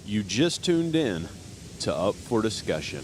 You just tuned in to Up for Discussion.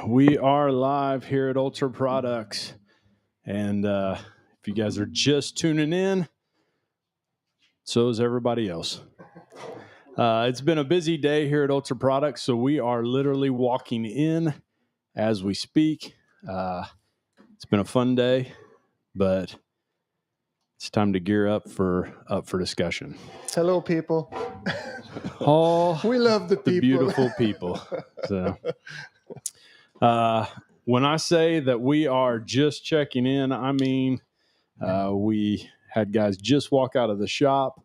We are live here at Ultra Products. And if you guys are just tuning in, so is everybody else. It's been a busy day here at Ultra Products, so we are literally walking in as we speak. It's been a fun day, but it's time to gear up for discussion. Hello, people. All We love the people. beautiful people. So, when I say that we are just checking in, I mean we had guys just walk out of the shop.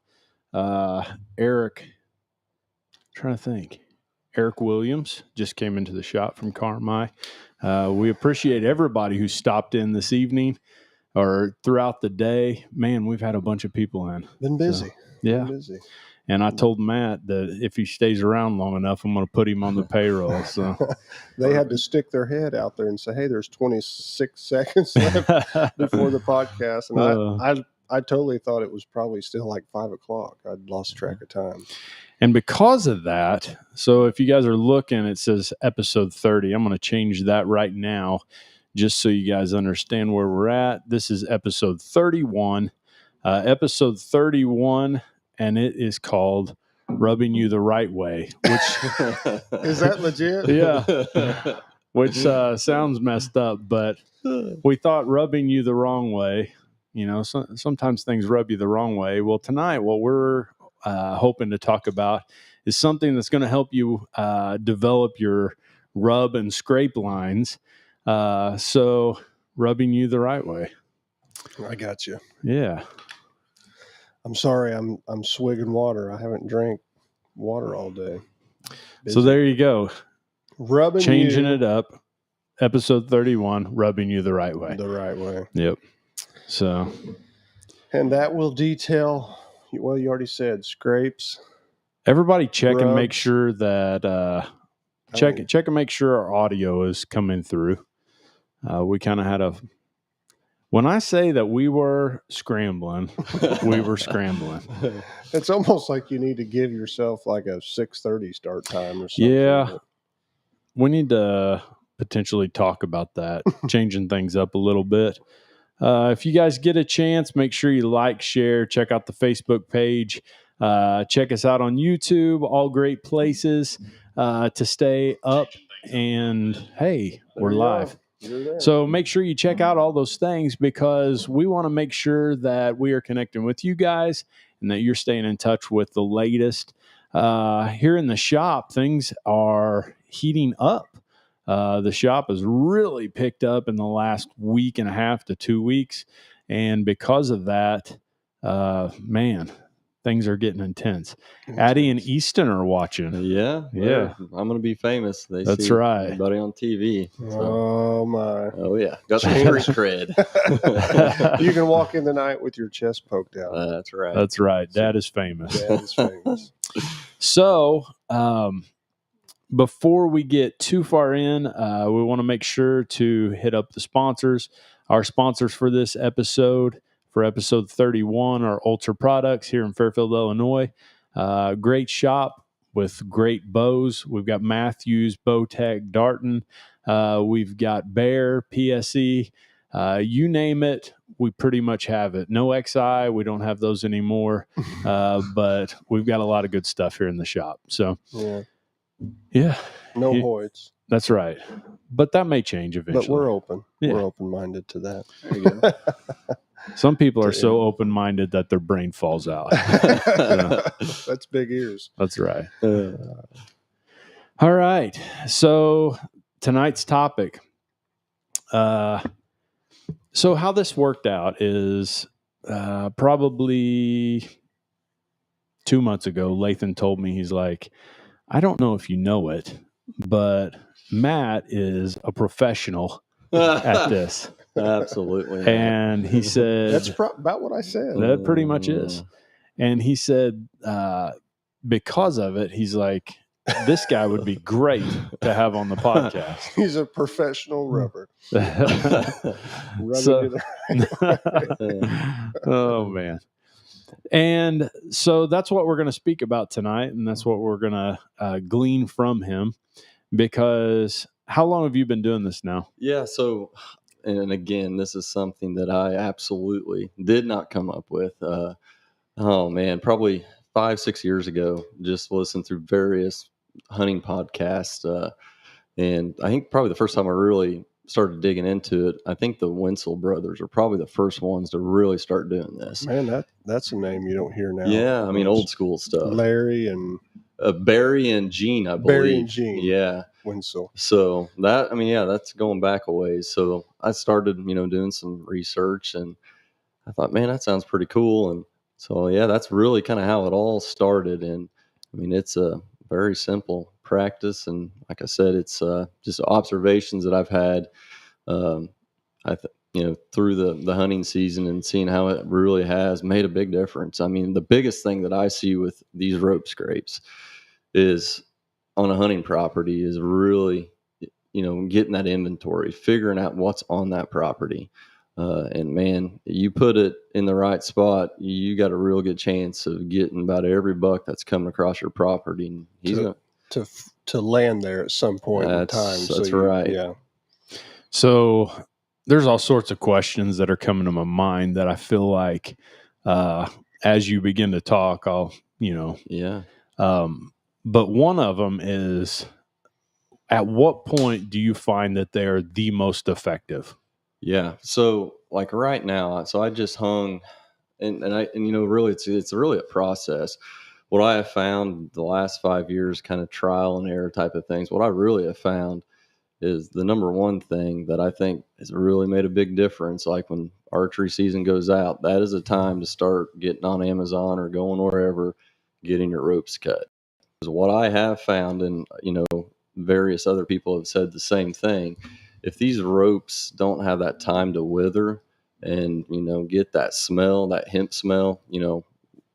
Eric Williams just came into the shop from Carmi. We appreciate everybody who stopped in this evening or throughout the day. Man, we've had a bunch of people in. Been busy. So, yeah. Been busy. And I told Matt that if he stays around long enough, I'm going to put him on the payroll. So they had to stick their head out there and say, "Hey, there's 26 seconds left before the podcast," and I totally thought it was probably still like 5 o'clock. I'd lost track of time. And because of that, so if you guys are looking, it says episode 30. I'm going to change that right now, just so you guys understand where we're at. This is episode 31. Episode 31. And it is called Rubbing You the Right Way, which is that legit? Yeah, which sounds messed up, but we thought rubbing you the wrong way, sometimes things rub you the wrong way. Well, tonight, what we're hoping to talk about is something that's going to help you develop your rub and scrape lines. So rubbing you the right way. I got you. Yeah. I'm sorry, I'm swigging water. I haven't drank water all day. Busy. So there you go. Changing it up. Episode 31, rubbing you the right way. The right way. Yep. So. And that will detail, well, you already said, scrapes. Everybody check rubs. And make sure that, check and make sure our audio is coming through. We kind of had when I say that we were scrambling, we were scrambling. It's almost like you need to give yourself like a 6:30 start time or something. Yeah. We need to potentially talk about that, changing things up a little bit. If you guys get a chance, make sure you like, share, check out the Facebook page. Check us out on YouTube, all great places to stay up. And hey, we're live. So make sure you check out all those things, because we want to make sure that we are connecting with you guys and that you're staying in touch with the latest. Here in the shop, things are heating up. The shop has really picked up in the last week and a half to 2 weeks. And because of that, man, things are getting intense. Addie and Easton are watching. Yeah. I'm going to be famous. That's right. Everybody on TV. So. Oh, my. Oh, yeah. Got the street cred. You can walk in the night with your chest poked out. That's right. That's right. Dad is famous. Dad is famous. So, before we get too far in, we want to make sure to hit up the sponsors. Our sponsors for this episode, for episode 31, are Ultra Products here in Fairfield, Illinois. Great shop with great bows. We've got Matthews, Bowtech, Darton. We've got Bear, PSE. You name it, we pretty much have it. No XI, we don't have those anymore. But we've got a lot of good stuff here in the shop. So, yeah. No Hoyts. That's right. But that may change eventually. But we're open. Yeah. We're open-minded to that. There you go. Some people are so open-minded that their brain falls out. That's big ears. That's right. All right. So tonight's topic. So how this worked out is probably 2 months ago, Lathan told me, he's like, I don't know if you know it, but Matt is a professional at this. Absolutely. And he said... That's about what I said. That pretty much is. And he said, because of it, he's like, this guy would be great to have on the podcast. He's a professional rubber. Oh, man. And so that's what we're going to speak about tonight. And that's what we're going to glean from him, because how long have you been doing this now? Yeah. So, and again, this is something that I absolutely did not come up with. Oh man, probably 5, 6 years ago, just listened through various hunting podcasts. And I think probably the first time I really started digging into it, I think the Winsel brothers are probably the first ones to really start doing this. Man, that's a name you don't hear now. Yeah, I mean, old school stuff. Larry and Barry and Gene, I believe. Barry and Gene. Yeah. Winsel. So that, I mean, yeah, that's going back a ways. So I started, doing some research, and I thought, man, that sounds pretty cool. And so, yeah, that's really kind of how it all started. And I mean, it's a very simple practice. And like I said, it's just observations that I've had, um, through the hunting season, and seeing how it really has made a big difference. I mean, the biggest thing that I see with these rope scrapes is on a hunting property is really, getting that inventory, figuring out what's on that property. And man, you put it in the right spot, you got a real good chance of getting about every buck that's coming across your property. And he's to land there at some point in time. That's right. Yeah. So there's all sorts of questions that are coming to my mind that I feel like as you begin to talk, I'll, Yeah. But one of them is, at what point do you find that they're the most effective? Yeah. So like right now, so I just hung, and really it's really a process. What I have found the last 5 years, kind of trial and error type of things, what I really have found is the number one thing that I think has really made a big difference. Like when archery season goes out, that is a time to start getting on Amazon or going wherever, getting your ropes cut. Because what I have found, and various other people have said the same thing, if these ropes don't have that time to wither and get that smell, that hemp smell,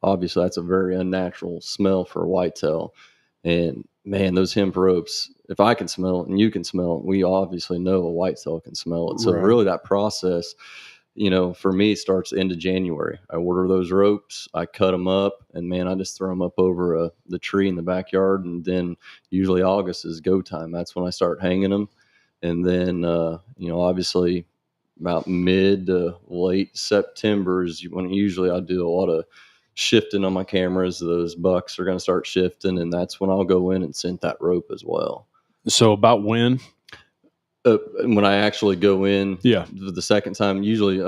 obviously that's a very unnatural smell for a whitetail. And man, those hemp ropes, if I can smell it and you can smell it, we obviously know a whitetail can smell it. So Right. really that process, for me, starts the end of January. I order those ropes, I cut them up, and man, I just throw them up over the tree in the backyard. And then usually August is go time. That's when I start hanging them. And then, obviously about mid to late September is when usually I do a lot of shifting on my cameras. Those bucks are going to start shifting, and that's when I'll go in and scent that rope as well. So about when? When I actually go in, Yeah, the second time, usually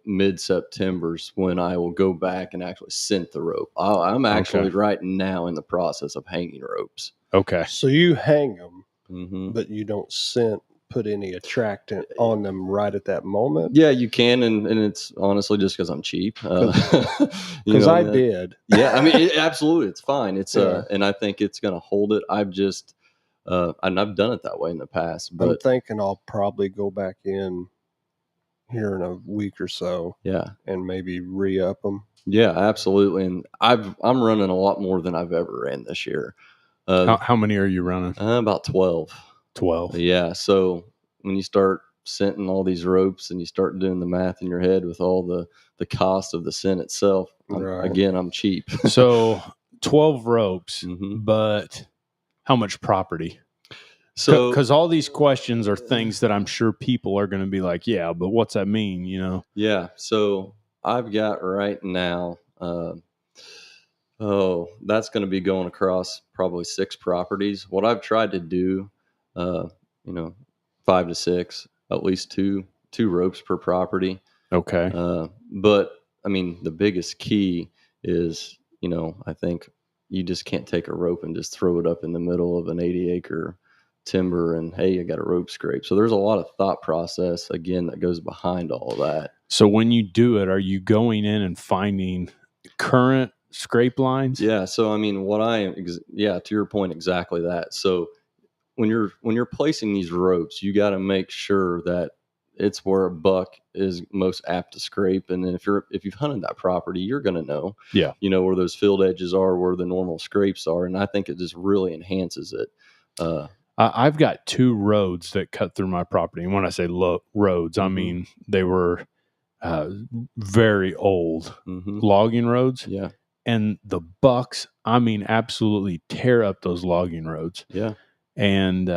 mid-September's when I will go back and actually scent the rope. I'm actually right now in the process of hanging ropes. Okay. So you hang them, Mm-hmm. but you don't put any attractant on them right at that moment? Yeah, you can, and it's honestly just because I'm cheap. Because I did. Yeah, I mean, absolutely, it's fine. It's Yeah. and I think it's going to hold it. I've just, and I've done it that way in the past. I'm But thinking I'll probably go back in here in a week or so yeah, and maybe re-up them. yeah, absolutely. And I'm running a lot more than I've ever ran this year. How many are you running? About 12. 12. Yeah. So when you start scenting all these ropes and you start doing the math in your head with all the cost of the scent itself, Right. I'm cheap. So 12 ropes, Mhm. but how much property? So Because all these questions are things that I'm sure people are going to be like, yeah, but what's that mean? yeah. So I've got right now, that's going to be going across probably 6 properties. What I've tried to do, uh, 5 to 6, at least two ropes per property. Okay. But I mean, the biggest key is, I think you just can't take a rope and just throw it up in the middle of an 80-acre timber and, hey, I got a rope scrape. So there's a lot of thought process, again, that goes behind all of that. So when you do it, are you going in and finding current scrape lines? Yeah. So, I mean, to your point, exactly that. So when you're placing these ropes, you got to make sure that it's where a buck is most apt to scrape. And then if you've hunted that property, you're going to know, Yeah. Where those field edges are, where the normal scrapes are. And I think it just really enhances it. I've got 2 roads that cut through my property. And when I say roads, I mean they were very old logging roads. Yeah. And the bucks, I mean, absolutely tear up those logging roads. Yeah. And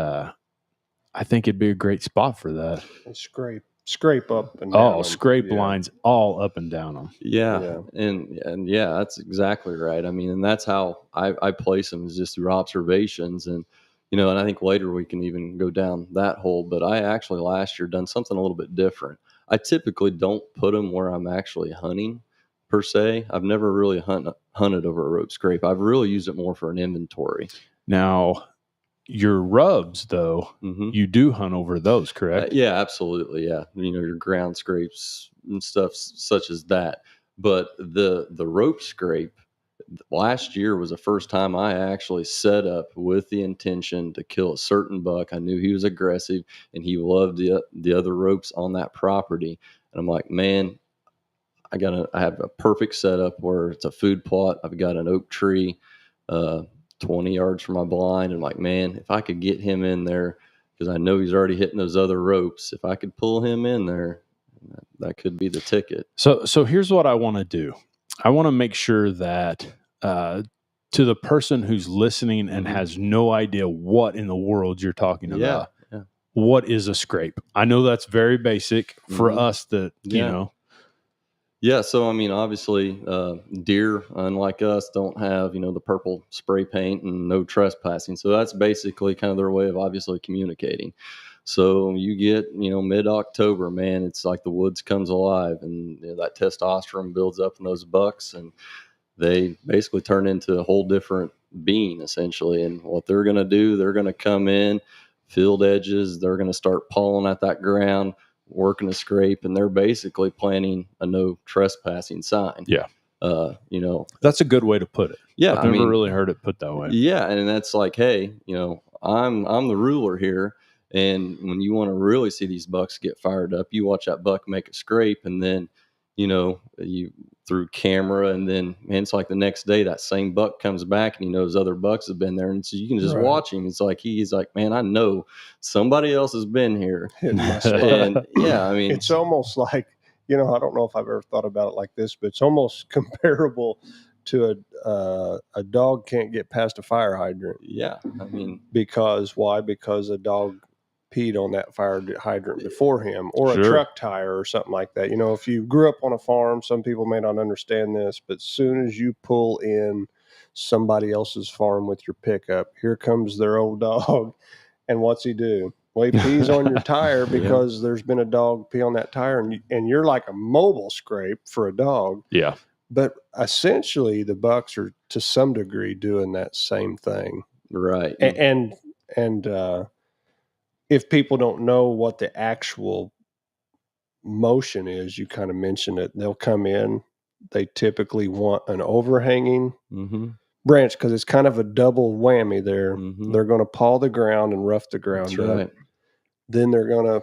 I think it'd be a great spot for that. And scrape up and down. Scrape lines all up and down them. Yeah. And yeah, that's exactly right. I mean, and that's how I place them, is just through observations. And, and I think later we can even go down that hole. But I actually last year done something a little bit different. I typically don't put them where I'm actually hunting per se. I've never really hunted over a rope scrape. I've really used it more for an inventory. Now, your rubs, though, you do hunt over those, correct? Yeah, absolutely. Yeah. Your ground scrapes and stuff such as that. But the rope scrape last year was the first time I actually set up with the intention to kill a certain buck. I knew he was aggressive and he loved the other ropes on that property. And I'm like, man, I have a perfect setup where it's a food plot. I've got an oak tree, 20 yards from my blind. And I'm like, man, if I could get him in there, because I know he's already hitting those other ropes, if I could pull him in there, that could be the ticket. So here's what I want to do. I want to make sure that to the person who's listening and has no idea what in the world you're talking about, what is a scrape? I know that's very basic for us that, you know. Yeah, so I mean, obviously, deer, unlike us, don't have the purple spray paint and no trespassing. So that's basically kind of their way of obviously communicating. So you get mid-October, man, it's like the woods comes alive, and that testosterone builds up in those bucks, and they basically turn into a whole different being essentially. And what they're going to do, they're going to come in, field edges, they're going to start pawing at that ground, working a scrape, and they're basically planting a no trespassing sign. Yeah. That's a good way to put it. Yeah. I've never really heard it put that way. Yeah. And that's like, hey, I'm the ruler here. And when you want to really see these bucks get fired up, you watch that buck make a scrape, and then, you through camera, and then it's like the next day that same buck comes back and he knows other bucks have been there, and so you can just watch him. It's like he's like, man, I know somebody else has been here. And yeah, I mean, it's almost like I don't know if I've ever thought about it like this, but it's almost comparable to a dog can't get past a fire hydrant. Yeah, I mean, why? Because a dog peed on that fire hydrant before him, or a truck tire or something like that. If you grew up on a farm, some people may not understand this, but as soon as you pull in somebody else's farm with your pickup, here comes their old dog. And what's he do? Well, he pees on your tire because there's been a dog pee on that tire, and you're like a mobile scrape for a dog. Yeah. But essentially the bucks are to some degree doing that same thing. Right. And if people don't know what the actual motion is, you kind of mentioned it, they'll come in, they typically want an overhanging branch because it's kind of a double whammy there. They're going to paw the ground and rough the ground up. Right. Then they're going to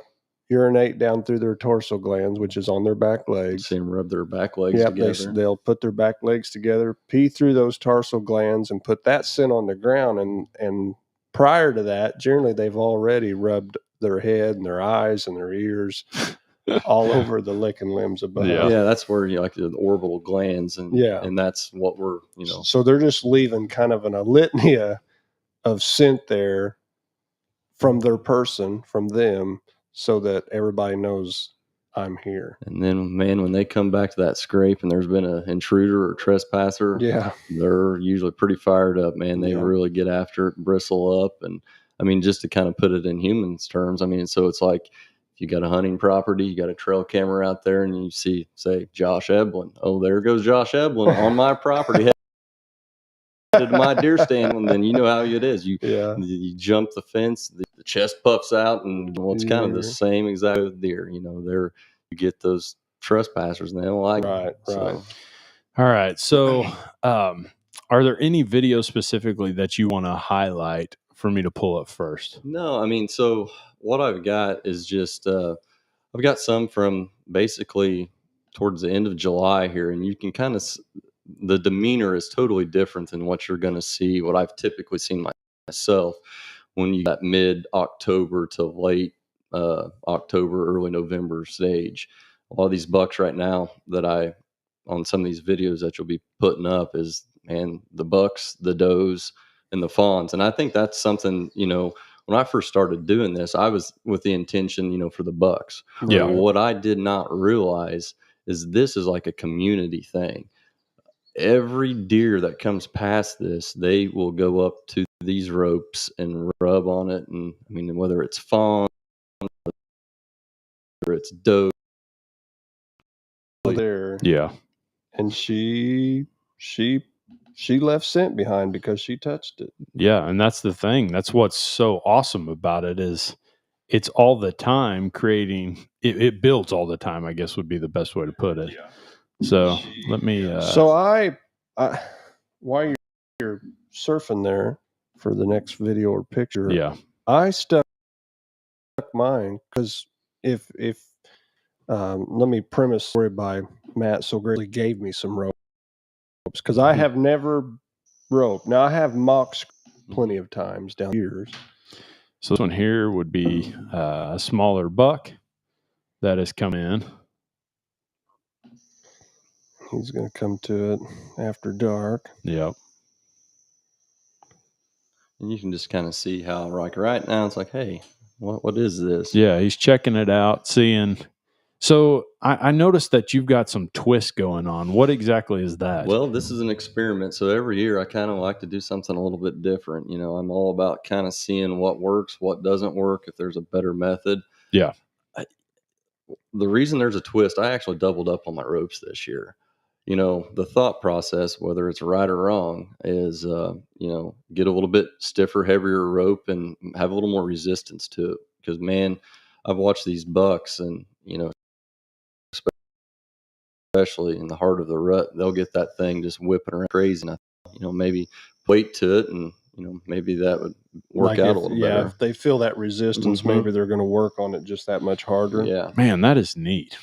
urinate down through their dorsal glands, which is on their back legs. See them rub their back legs together. They'll put their back legs together, pee through those tarsal glands, and put that scent on the ground. And prior to that, generally they've already rubbed their head and their eyes and their ears all over the licking limbs above. Yeah, that's where you like the orbital glands, and that's what we're So they're just leaving kind of a litany of scent there from their person, from them, so that everybody knows I'm here. And then, man, when they come back to that scrape and there's been an intruder or trespasser, they're usually pretty fired up, man. They really get after it, bristle up. And I mean, just to kind of put it in humans terms, I mean, so it's like if you got a hunting property, you got a trail camera out there, and you see, say, Josh Eblin. Oh, there goes Josh Eblin on my property. To my deer stand, and then you know how it is. You jump the fence, the chest puffs out, and it's kind of the same exact with deer. You get those trespassers, and they don't like it. Right. All right. So, are there any videos specifically that you want to highlight for me to pull up first? No, I mean, so what I've got is just I've got some from basically towards the end of July here, and you can kind of the demeanor is totally different than what you're going to see, what I've typically seen myself when you got mid-October to late October, early November stage. A lot of these bucks right now that on some of these videos that you'll be putting up is, man, the bucks, the does, and the fawns. And I think that's something, when I first started doing this, I was with the intention, you know, for the bucks. Yeah. What I did not realize is this is like a community thing. Every deer that comes past this, they will go up to these ropes and rub on it. And I mean, whether it's fawn or it's doe. There. Yeah. And she left scent behind because she touched it. Yeah. And that's the thing. That's what's so awesome about it is it's all the time creating, it builds all the time, I guess would be the best way to put it. So let me. So I while you're surfing there for the next video or picture, Yeah. I stuck mine because if let me premise the story by Matt so greatly gave me some ropes because I have never roped. Now I have mocked plenty of times down the years. So this one here would be a smaller buck that has come in. He's going to come to it after dark. Yep. And you can just kind of see how, like right now, it's like, hey, what is this? Yeah, he's checking it out, seeing. So I noticed that you've got some twists going on. What exactly is that? Well, this is an experiment. So every year I kind of like to do something a little bit different. You know, I'm all about kind of seeing what works, what doesn't work, if there's a better method. Yeah. The reason there's a twist, I actually doubled up on my ropes this year. You know, the thought process, whether it's right or wrong, is, you know, get a little bit stiffer, heavier rope and have a little more resistance to it. Because, man, I've watched these bucks and, you know, especially in the heart of the rut, they'll get that thing just whipping around crazy. And, you know, maybe weight to it and, you know, maybe that would work out a little better. Yeah, if they feel that resistance, maybe they're going to work on it just that much harder. Yeah. Man, that is neat.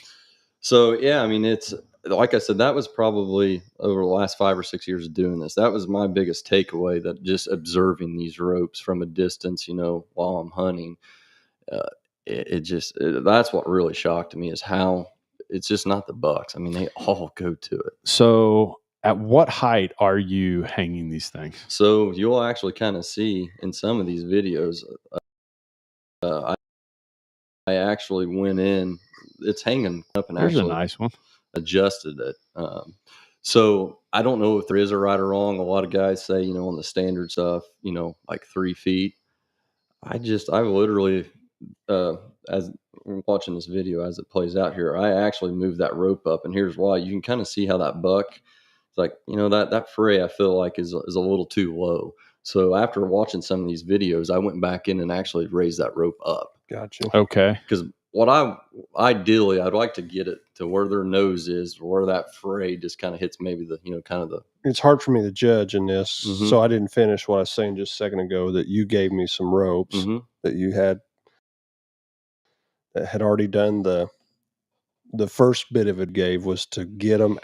So, yeah, I mean, it's like I said, that was probably over the last 5 or 6 years of doing this. That was my biggest takeaway, that just observing these ropes from a distance, you know, while I'm hunting, that's what really shocked me, is how it's just not the bucks. I mean, they all go to it. So at what height are you hanging these things? So you'll actually kind of see in some of these videos, I actually went in, it's hanging up and There's actually a nice one. adjusted it. So I don't know if there is a right or wrong. A lot of guys say, you know, on the standard stuff, you know, like 3 feet. I literally, as I'm watching this video as it plays out here, I actually moved that rope up, and here's why. You can kind of see how that buck, it's like, you know, that fray I feel like is a little too low. So after watching some of these videos, I went back in and actually raised that rope up. Gotcha. Okay. Because what ideally, I'd like to get it to where their nose is, where that fray just kind of hits maybe the, you know, kind of the. It's hard for me to judge in this, so I didn't finish what I was saying just a second ago, that you gave me some ropes that you had that had already done the first bit of it gave was to get them,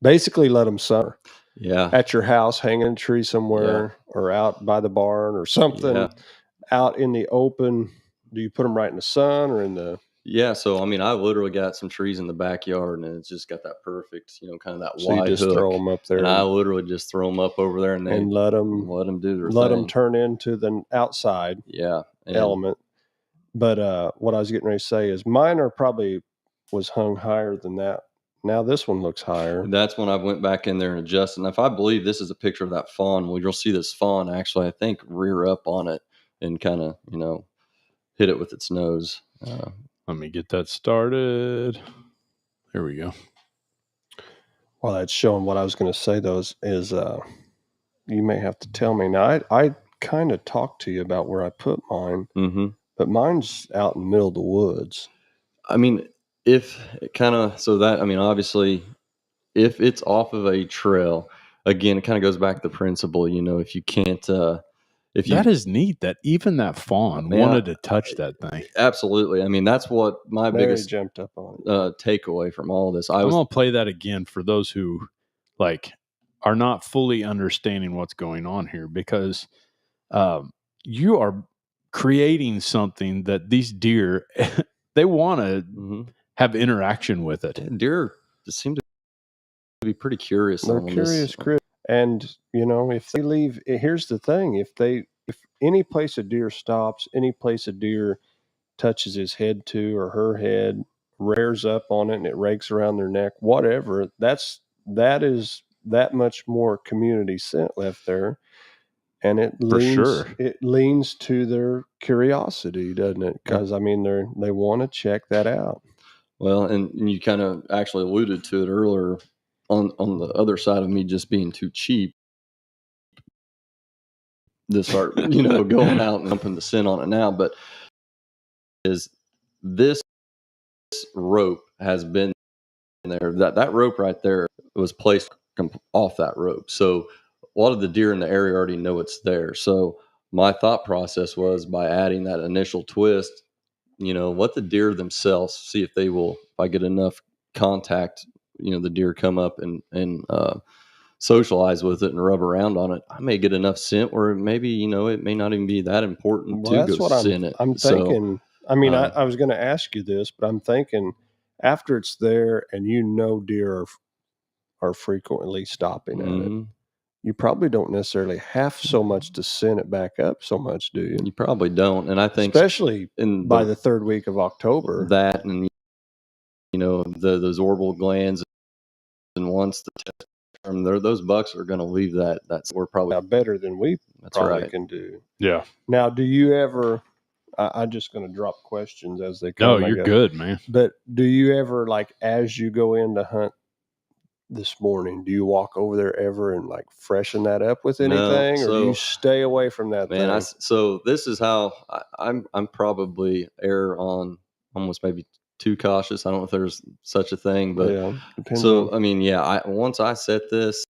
basically let them summer. Yeah. At your house, hanging in a tree somewhere, or out by the barn or something, out in the open. Do you put them right in the sun or in the? Yeah, so I mean, I literally got some trees in the backyard, and it's just got that perfect, you know, kind of that So wide you just hook. throw them up there, and I literally just throw them up over there, and let them do their let thing. them turn into the outside element. But what I was getting ready to say is mine was hung higher than that. Now this one looks higher. That's when I went back in there and adjusted. And if I believe this is a picture of that fawn, well, you'll see this fawn actually, I think, rear up on it and kind of, you know, hit it with its nose. Let me get that started. There we go. Well, that's showing what I was going to say, though, is you may have to tell me. Now, I kind of talked to you about where I put mine, but mine's out in the middle of the woods. I mean, obviously, if it's off of a trail, again, it kind of goes back to the principle, you know, if you can't, that is neat that even that fawn wanted to touch that thing. Absolutely. I mean, that's what my biggest jumped up on takeaway from all of this. I'm going to play that again for those who are not fully understanding what's going on here, because you are creating something that these deer, they want to have interaction with it. Deer seem to be pretty curious. They're curious, Chris. And, you know, if they leave, here's the thing. If any place a deer stops, any place a deer touches his head to or her head, rears up on it and it rakes around their neck, whatever, that is that much more community scent left there. And For sure. it leans to their curiosity, doesn't it? Because I mean they want to check that out. Well, and you kind of actually alluded to it earlier on the other side of me just being too cheap to start, going out and dumping the scent on it now. But is this rope has been there. That rope right there was placed off that rope. So a lot of the deer in the area already know it's there. So my thought process was by adding that initial twist, let the deer themselves see if they will, if I get enough contact, the deer come up and socialize with it and rub around on it. I may get enough scent where maybe, it may not even be that important Well, to that's go what scent it. I'm thinking. I mean, I was going to ask you this, but I'm thinking after it's there and deer are frequently stopping at it, you probably don't necessarily have so much to send it back up so much, do you? You probably don't. And I think especially by the third week of October. That and those orbital glands, and once the test term, those bucks are going to leave that. That's we're probably better than we probably right. can do. Yeah. Now, do you ever? I'm just going to drop questions as they come. No, you're good, man. But do you ever, like, as you go in to hunt this morning, do you walk over there ever and like freshen that up with anything, or do you stay away from that thing? So this is how I'm probably err on almost maybe too cautious. I don't know if there's such a thing, but once I set this,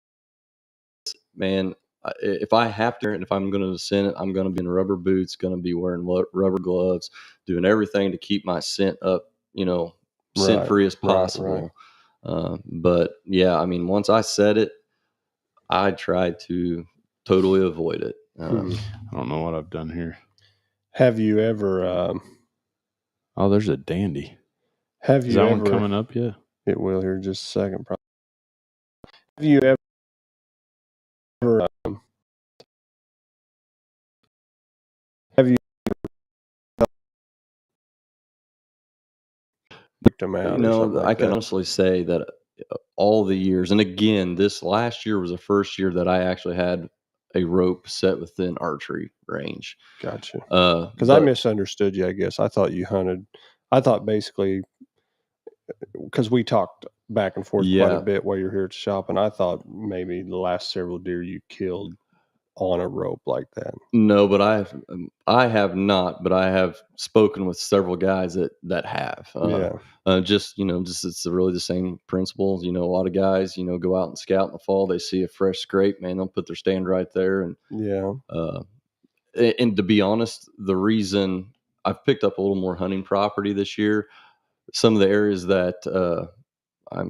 man, if I have to, and if I'm going to scent it, I'm going to be in rubber boots, going to be wearing rubber gloves, doing everything to keep my scent up, scent free as possible. Right. But yeah, I mean, once I set it, I try to totally avoid it. I don't know what I've done here. Have you ever? Oh, there's a dandy. Have you? Is that one coming up yet? It will here in just a second. Probably. Have you ever? Have you? I can honestly say that all the years, and again, this last year was the first year that I actually had a rope set within archery range. Gotcha. Because I misunderstood you, I guess. I thought you hunted. I thought basically, because we talked back and forth quite a bit while you're here at the shop, and I thought maybe the last several deer you killed on a rope like that. No, but I have not, but I have spoken with several guys that have. Just it's really the same principle. A lot of guys, go out and scout in the fall. They see a fresh scrape, man, they'll put their stand right there, and and to be honest, the reason I've picked up a little more hunting property this year, some of the areas that I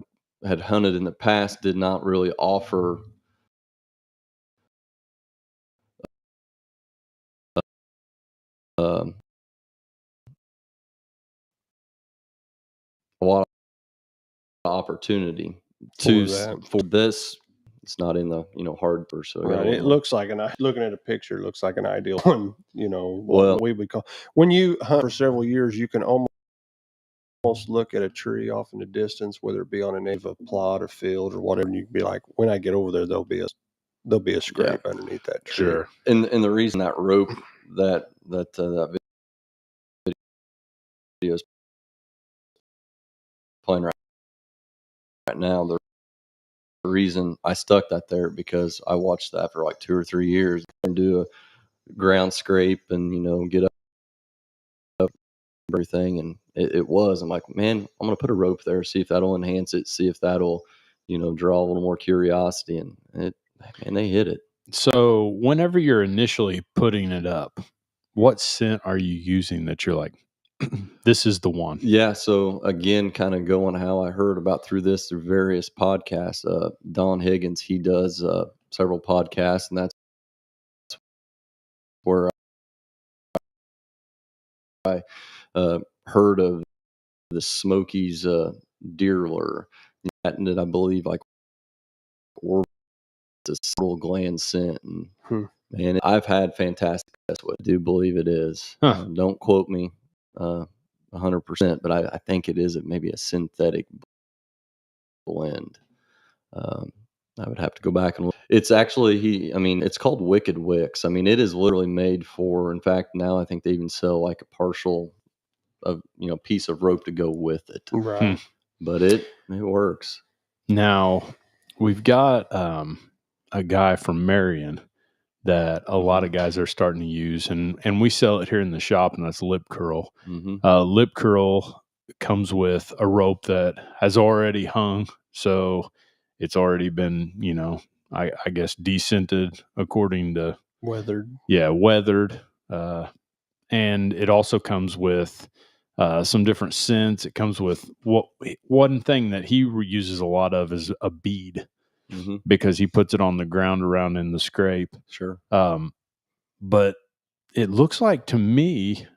had hunted in the past did not really offer a lot of opportunity for this. It's not in the hard for so right. It looks like looking at a picture, it looks like an ideal one. What we would call when you hunt for several years, you can almost look at a tree off in the distance, whether it be on a native plot or field or whatever, and you can be like, when I get over there, there'll be a scrape underneath that tree. Sure. And the reason that rope that video is playing right now, the reason I stuck that there because I watched that for like 2 or 3 years and do a ground scrape and get up everything, and it was. I'm like, man, I'm gonna put a rope there, see if that'll enhance it, see if that'll draw a little more curiosity, and they hit it. So whenever you're initially putting it up, what scent are you using that you're like, this is the one? Yeah. So again, kind of going how I heard about through various podcasts. Don Higgins, he does several podcasts, and that's where I heard of the Smokies deer lure that I believe like this little gland scent, and And I've had fantastic success with it. I do believe it is. Don't quote me 100%, but I think it is maybe a synthetic blend. I would have to go back and look. It's actually it's called Wicked Wicks. I mean, it is literally made for. In fact, now I think they even sell like a partial of piece of rope to go with it. Right. But it works. Now we've got a guy from Marion that a lot of guys are starting to use, and we sell it here in the shop, and that's Lip Curl. Lip Curl comes with a rope that has already hung, so it's already been, I guess descented according to weathered. Yeah, weathered. And it also comes with some different scents. It comes with one thing that he uses a lot of is a bead, because he puts it on the ground around in the scrape. Sure. But it looks like to me,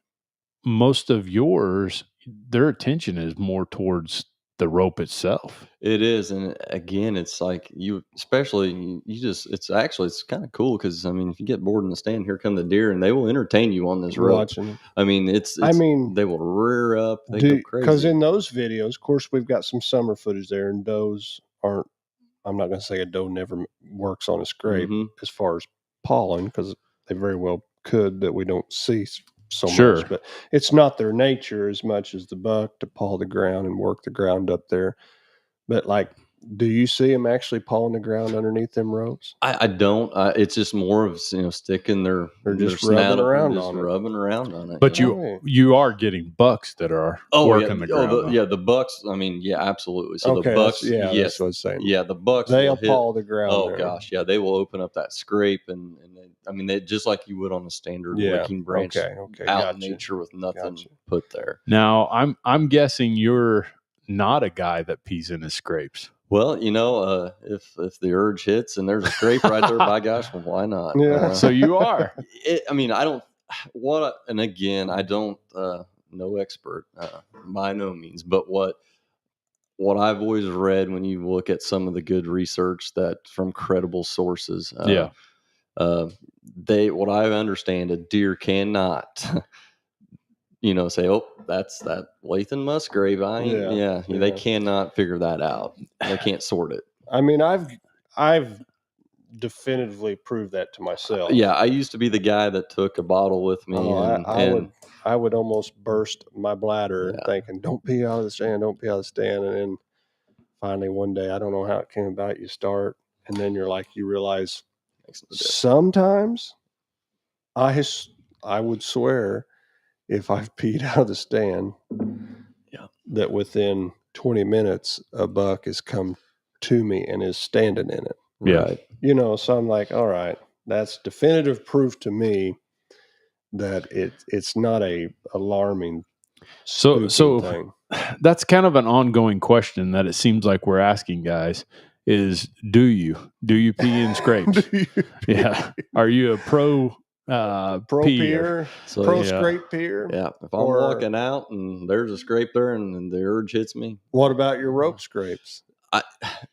most of yours, their attention is more towards the rope itself. It is. And again, it's like it's kind of cool because, if you get bored in the stand, here come the deer, and they will entertain you on this rope. Watching. They will rear up. They go crazy. Because in those videos, of course, we've got some summer footage there, and does aren't, I'm not going to say a doe never works on a scrape as far as pollen, because they very well could, that we don't see so much, but it's not their nature as much as the buck to paw the ground and work the ground up there. But like, do you see them actually pawing the ground underneath them ropes? I don't. It's just more of sticking their just rubbing around on it. But you are getting bucks that are working the ground. The bucks. Absolutely. So the bucks. Yes, that's what I'm saying. Yeah, the bucks. They'll paw the ground. Oh gosh, yeah, they will open up that scrape, and they just like you would on a standard licking branch. Out in nature with nothing put there. Now I'm guessing you're not a guy that pees in his scrapes. Well, if the urge hits and there's a scrape right there, by gosh, well, why not? Yeah. So you are. I don't. And again, I don't. No expert by no means, but what I've always read when you look at some of the good research that from credible sources, what I understand, a deer cannot. Say, oh, that's that Lathan Musgrave. They cannot figure that out. They can't sort it. I've definitively proved that to myself. Yeah, I used to be the guy that took a bottle with me. I would almost burst my bladder thinking, don't pee out of the stand, don't pee out of the stand. And then finally one day, I don't know how it came about, you start, and then you realize sometimes I would swear, if I've peed out of the stand, that within 20 minutes, a buck has come to me and is standing in it. Yeah. Right? So I'm like, all right, that's definitive proof to me that it's not a alarming thing. That's kind of an ongoing question that it seems like we're asking guys is, do you pee in scrapes? Yeah. Are you a pro peer, scrape peer? Yeah. If I'm walking out and there's a scrape there and the urge hits me. What about your rope scrapes? I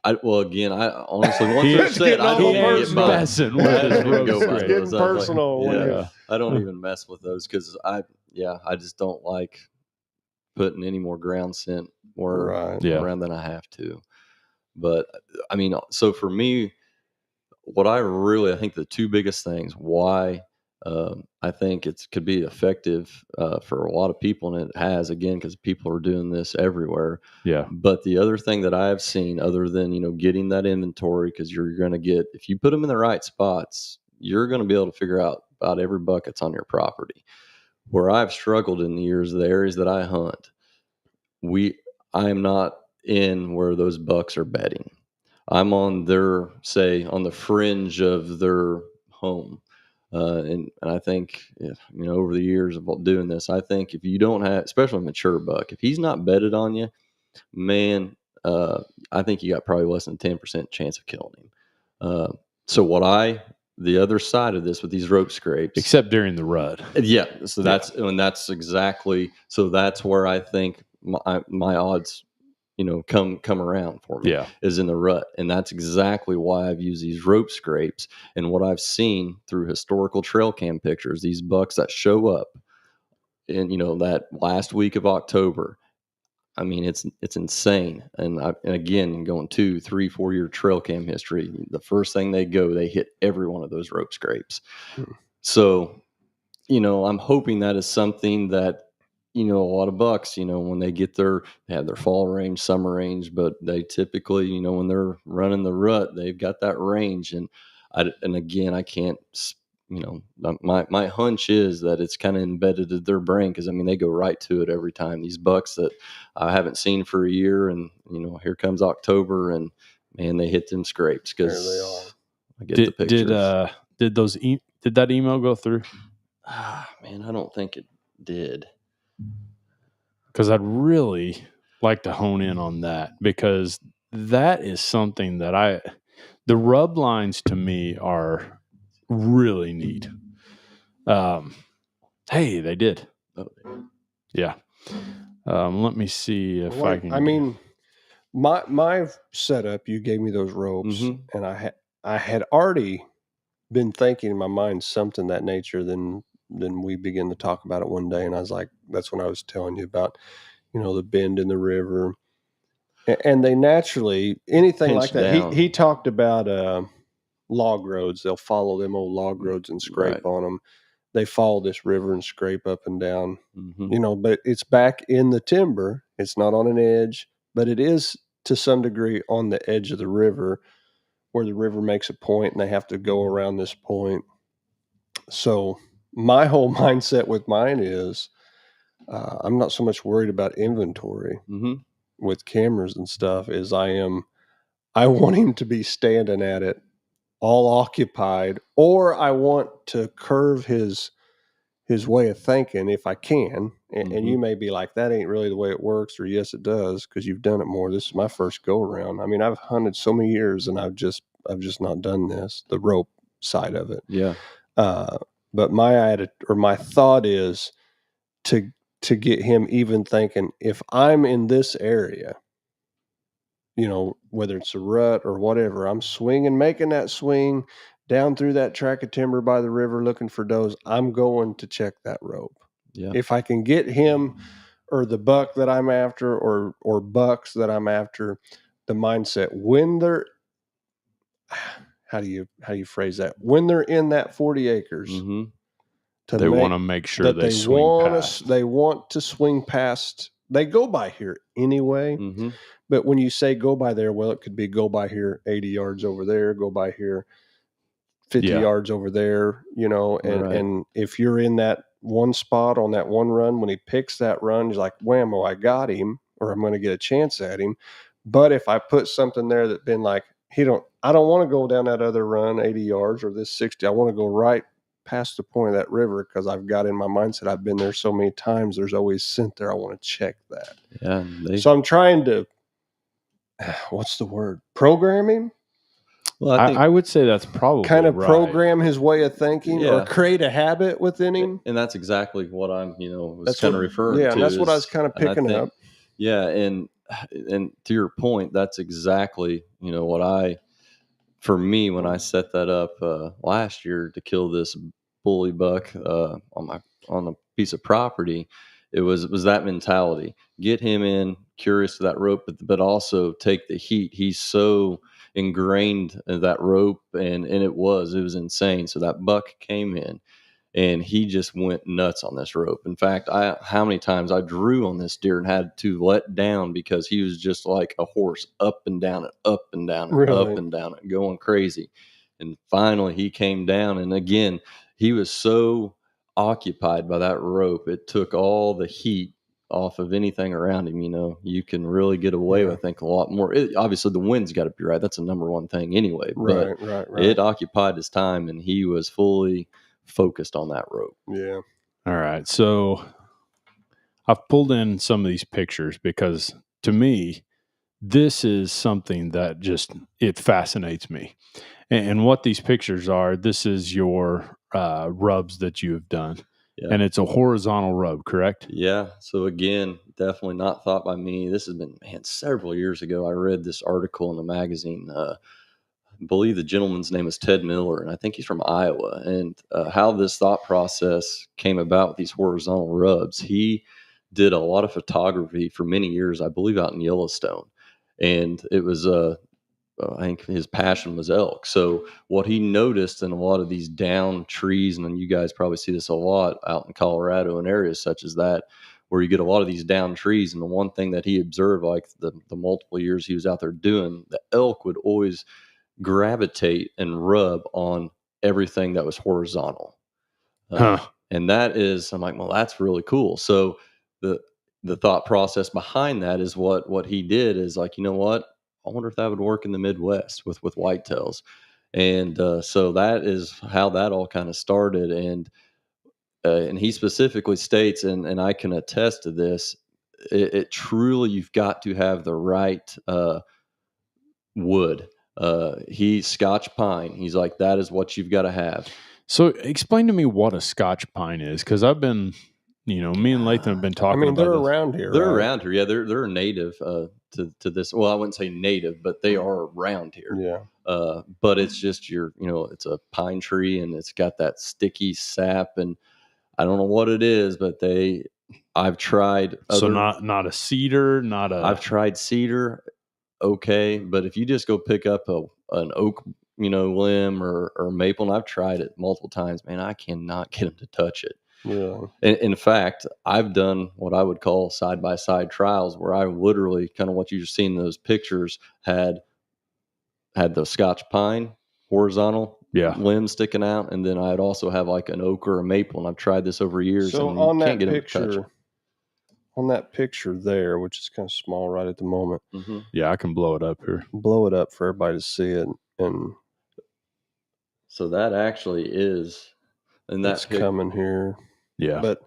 honestly, once I said, I don't even get by. Getting personal. I don't even mess with those because I just don't like putting any more ground scent around than I have to. But so for me, what I think the two biggest things why I think it could be effective for a lot of people, and it has, again, because people are doing this everywhere. Yeah. But the other thing that I've seen, other than getting that inventory, because you're going to get, if you put them in the right spots, you're going to be able to figure out about every buck that's on your property. Where I've struggled in the years, the areas that I hunt, I am not in where those bucks are bedding. I'm on on the fringe of their home. And I think, over the years of doing this, I think if you don't have, especially a mature buck, if he's not bedded on you, man, I think you got probably less than 10% chance of killing him. So the other side of this with these rope scrapes, except during the rut. Yeah. So that's exactly, so that's where I think my odds come around for me. Yeah. Is in the rut. And that's exactly why I've used these rope scrapes. And what I've seen through historical trail cam pictures, these bucks that show up in, that last week of October. I mean, it's insane. And again, going 2, 3, 4 year trail cam history, the first thing they hit every one of those rope scrapes. So, I'm hoping that is something that, a lot of bucks, when they have their fall range, summer range, but they typically, when they're running the rut, they've got that range. And again, I can't, my hunch is that it's kind of embedded in their brain, because I mean, they go right to it every time. These bucks that I haven't seen for a year, and here comes October, and man, they hit them scrapes, because I get the pictures. Did that email go through? Man, I don't think it did. Because I'd really like to hone in on that, because that is something that the rub lines to me are really neat. Hey, they did. Oh, yeah. Let me see if I can. I mean, my setup, you gave me those ropes, and I had already been thinking in my mind something that nature. Then we began to talk about it one day, and I was like, that's when I was telling you about, the bend in the river, and they naturally, anything like that. Down. He talked about log roads. They'll follow them old log roads and scrape on them. They follow this river and scrape up and down, but it's back in the timber. It's not on an edge, but it is to some degree on the edge of the river, where the river makes a point and they have to go around this point. So my whole mindset with mine is I'm not so much worried about inventory with cameras and stuff as I want him to be standing at it all occupied, or I want to curve his way of thinking if I can. And you may be like, that ain't really the way it works, or yes, it does, because you've done it more. This is my first go around. I mean, I've hunted so many years, and I've just not done this, the rope side of it. Yeah. But my thought is to get him even thinking, if I'm in this area, whether it's a rut or whatever, I'm making that swing down through that tract of timber by the river looking for does, I'm going to check that rope. Yeah. If I can get him or the buck that I'm after, or bucks that I'm after, the mindset when they're, how do you phrase that? When they're in that 40 acres, they want to make sure they swing past. They want to swing past. They go by here anyway. But when you say go by there, well, it could be go by here 80 yards over there, go by here 50 yards over there, and if you're in that one spot on that one run, when he picks that run, he's like, whammo, I got him, or I'm going to get a chance at him. But if I put something there that been like, I don't want to go down that other run 80 yards or this 60, I want to go right past the point of that river, because I've got in my mindset, I've been there so many times, there's always scent there, I want to check that. Yeah. So I'm trying to, what's the word? Programming? Well, I would say that's probably kind of right. Program his way of thinking, or create a habit within him. And that's exactly what I'm, was kind of referring to. Yeah, and that's what I was kind of picking up. Yeah, and to your point, that's exactly, for me, when I set that up last year to kill this bully buck on a piece of property, it was that mentality. Get him in, curious to that rope, but also take the heat. He's so ingrained in that rope, and it was insane. So that buck came in, and he just went nuts on this rope. In fact, how many times I drew on this deer and had to let down, because he was just like a horse, up and down it, up and down it, really? Up and down it, going crazy. And finally he came down, and again, he was so occupied by that rope, it took all the heat off of anything around him. You can really get away with, I think, a lot more. Obviously the wind's got to be right. That's the number one thing anyway. But right. It occupied his time, and he was fully focused on that rope. Yeah. All right. So I've pulled in some of these pictures, because to me, this is something that it fascinates me. And what these pictures are, this is your rubs that you have done. Yeah. And it's a horizontal rub, correct? Yeah. So again, definitely not thought by me. This has been, man, several years ago. I read this article in a magazine. I believe the gentleman's name is Ted Miller, and I think he's from Iowa. And how this thought process came about with these horizontal rubs. He did a lot of photography for many years, I believe, out in Yellowstone. And it was I think his passion was elk. So what he noticed in a lot of these down trees, and you guys probably see this a lot out in Colorado and areas such as that, where you get a lot of these down trees. And the one thing that he observed, like the multiple years he was out there doing, the elk would always gravitate and rub on everything that was horizontal. And that is, I'm like, well, that's really cool. So the thought process behind that is what he did is like, you know what? I wonder if that would work in the Midwest with whitetails. And so that is how that all kind of started. And he specifically states, and I can attest to this, it truly, you've got to have the right wood. He's Scotch pine. He's like, that is what you've got to have. So explain to me what a Scotch pine is, because I've been, me and Lathan have been talking about they're this. around here. They're around here. Yeah, they're native to this. Well, I wouldn't say native, but they are around here. Yeah. But it's just it's a pine tree, and it's got that sticky sap, and I don't know what it is, but I've tried. So not a cedar, I've tried cedar. Okay, but if you just go pick up an oak, limb or maple, and I've tried it multiple times, man, I cannot get them to touch it. Yeah. In fact, I've done what I would call side-by-side trials where I literally, kind of what you've seen in those pictures, had the Scotch pine horizontal limb sticking out, and then I'd also have like an oak or a maple, and I've tried this over years. So and on can't that get picture, on that picture there, which is kind of small right at the moment. Mm-hmm. Yeah, I can blow it up here. Blow it up for everybody to see it, and so that actually is, and that's coming here. Yeah, but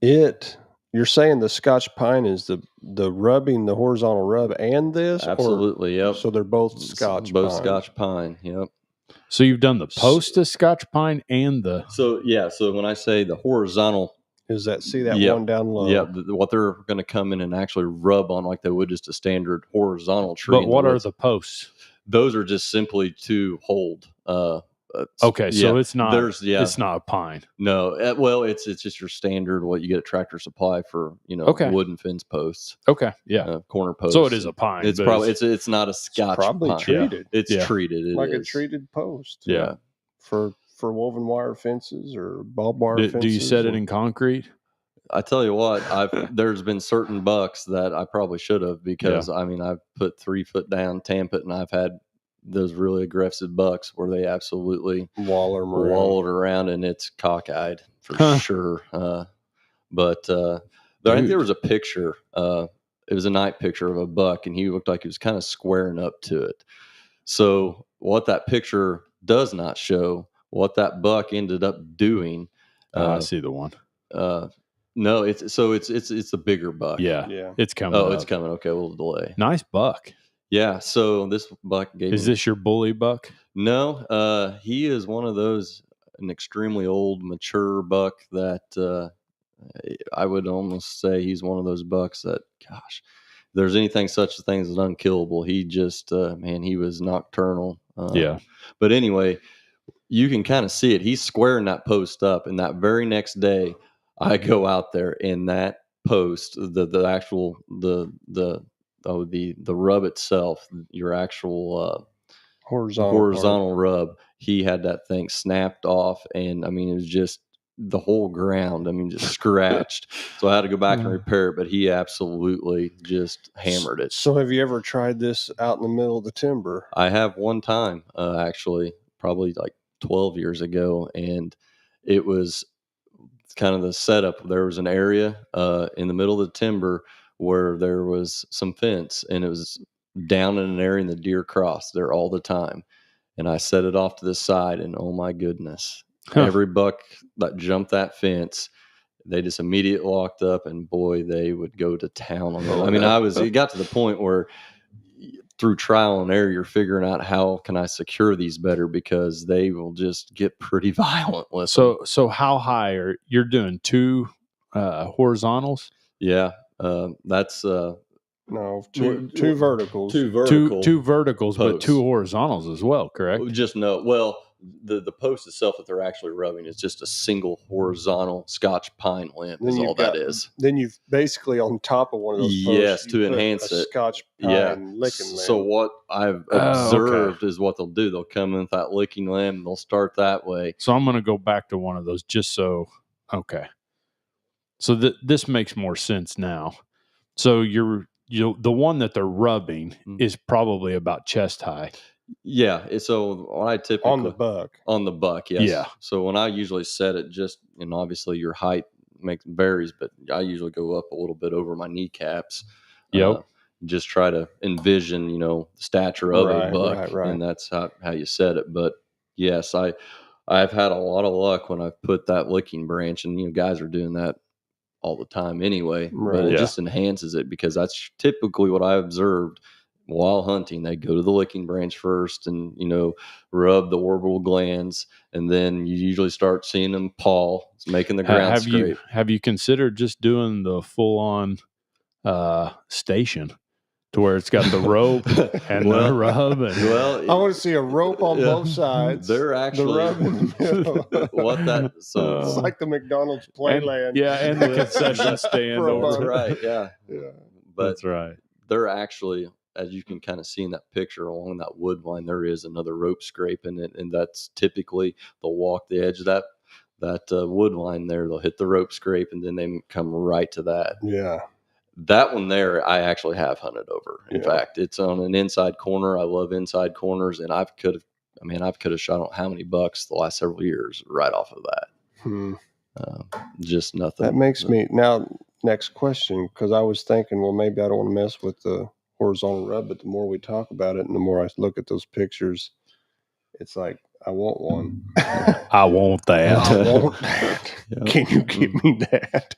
you're saying the Scotch pine is the rubbing, the horizontal rub, and this? Absolutely, yep. So they're both Scotch both pine. Scotch pine, yep. So you've done the post of Scotch pine and the... So when I say the horizontal... Is that, see that one down low? Yeah, what they're going to come in and actually rub on like they would just a standard horizontal tree. But what are the posts? Those are just simply to hold. Okay, so it's not. It's not a pine. No, well, it's just your standard what you get at Tractor Supply for wooden fence posts. Okay, yeah, corner posts. So it is a pine. It's probably it's not a Scotch. It's probably pine. treated. Yeah. It's treated. Like a treated post. Yeah, for woven wire fences or barbed wire fences. Do you set it in concrete? I tell you what, there's been certain bucks that I probably should have because I've put 3 foot down, tamp it, and I've had those really aggressive bucks where they absolutely wallowed around, and it's cockeyed for sure. But I think there was a picture. It was a night picture of a buck, and he looked like he was kind of squaring up to it. So what that picture does not show, what that buck ended up doing. I see the one. No, it's a bigger buck. Yeah. It's coming. Oh, it's coming. Okay, we'll delay. Nice buck. Yeah. So this buck gave. Is this your bully buck? No. He is one of those, an extremely old, mature buck that I would almost say he's one of those bucks that, gosh, if there's anything such a thing as unkillable. He just, he was nocturnal. But anyway, you can kind of see it. He's squaring that post up, and that very next day, I go out there in that post, the actual the rub itself, your actual horizontal rub. He had that thing snapped off, and it was just the whole ground. Just scratched. So I had to go back and repair it, but he absolutely just hammered it. So have you ever tried this out in the middle of the timber? I have one time, actually, probably like 12 years ago, and it was kind of the setup. There was an area in the middle of the timber where there was some fence, and it was down in an area in the deer cross there all the time. And I set it off to the side, and oh my goodness, every buck that jumped that fence, they just immediately locked up, and boy, they would go to town on it. It got to the point where through trial and error, you're figuring out how can I secure these better, because they will just get pretty violent with them. So how high you're doing 2 horizontals? Yeah, that's No, two verticals. Two verticals, but posts. 2 horizontals as well, correct? Just no. Well, the post itself that they're actually rubbing is just a single horizontal Scotch pine limb. Is all that is. Then you've basically on top of one of those posts. Yes, to put enhance a it. Scotch pine licking limb. So what I've observed is what they'll do. They'll come in with that licking limb. They'll start that way. So I'm going to go back to one of those just so. Okay. So this makes more sense now. So the one that they're rubbing is probably about chest high. Yeah. So what I typically on the buck, yes. Yeah. So when I usually set it, just and obviously your height varies, but I usually go up a little bit over my kneecaps. Yep. Just try to envision, the stature of a buck, right. and that's how you set it. But yes, I've had a lot of luck when I've put that licking branch, and guys are doing that all the time anyway. Right. But it just enhances it because that's typically what I observed while hunting. They go to the licking branch first, and rub the orbital glands, and then you usually start seeing them paw, making the ground scrape. Have you considered just doing the full on station? To where it's got the rope and the rub. I want to see a rope on both sides. They're actually So it's like the McDonald's playland. And the concession stand. That's right. Yeah. But that's right. They're actually, as you can kind of see in that picture along that wood line, there is another rope scrape in it, and that's typically they'll walk the edge of that wood line there. They'll hit the rope scrape, and then they come right to that. Yeah. That one there, I actually have hunted over. In fact, it's on an inside corner. I love inside corners, and I could have shot out how many bucks the last several years right off of that. Just nothing. That makes me now. Next question, because I was thinking, well, maybe I don't want to mess with the horizontal rub, but the more we talk about it, and the more I look at those pictures, it's like I want one. I want that. I want that. Can you give me that?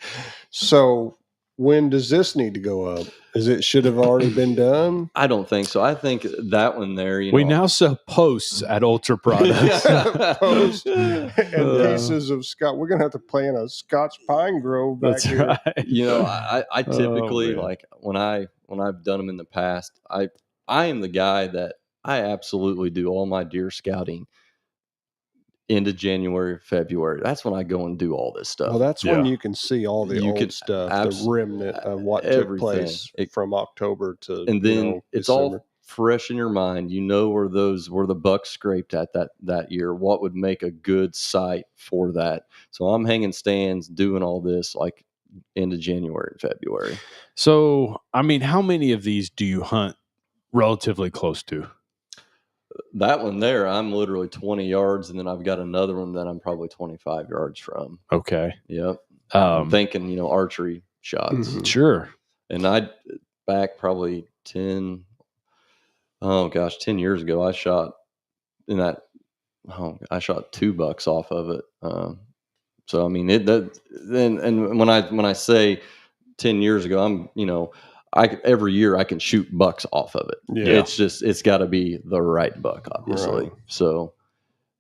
So. When does this need to go up? Should have already been done? I don't think so. I think that one there, we now sell posts at Ultra Products. Posts and pieces of Scotch. We're going to have to plant a Scotch pine grove back here. Right. I typically like when I've done them in the past, I am the guy that I absolutely do all my deer scouting into January, February. That's when I go and do all this stuff. Well, that's when you can see all the old stuff, the remnant of what took place from October to and then it's December. all fresh in your mind. Where the bucks scraped at that year. What would make a good site for that? So I'm hanging stands, doing all this like into January and February. So, how many of these do you hunt relatively close to? That one there, I'm literally 20 yards, and then I've got another one that I'm probably 25 yards from. Okay. Yep. I'm thinking, archery shots. Mm-hmm. Sure. And back probably 10 years ago, I shot I shot 2 bucks off of it. So when I say 10 years ago, I'm, every year I can shoot bucks off of it. Yeah. It's got to be the right buck, obviously. Right. So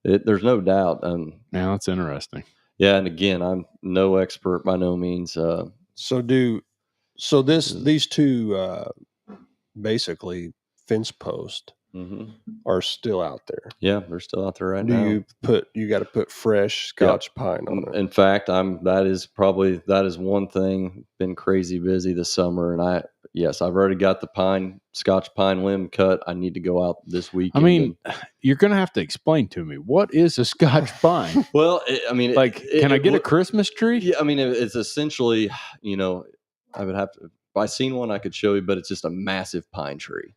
there's no doubt. Yeah, that's interesting. Yeah, and again, I'm no expert by no means. These two basically fence posts are still out there. Yeah, they're still out there right now. You got to put fresh Scotch pine on it. In fact, that is one thing. Been crazy busy this summer, and I've already got the Scotch pine limb cut. I need to go out this weekend. You're going to have to explain to me, what is a Scotch pine? Well, can I get a Christmas tree? Yeah, it's essentially, I would have to. If I seen one, I could show you, but it's just a massive pine tree.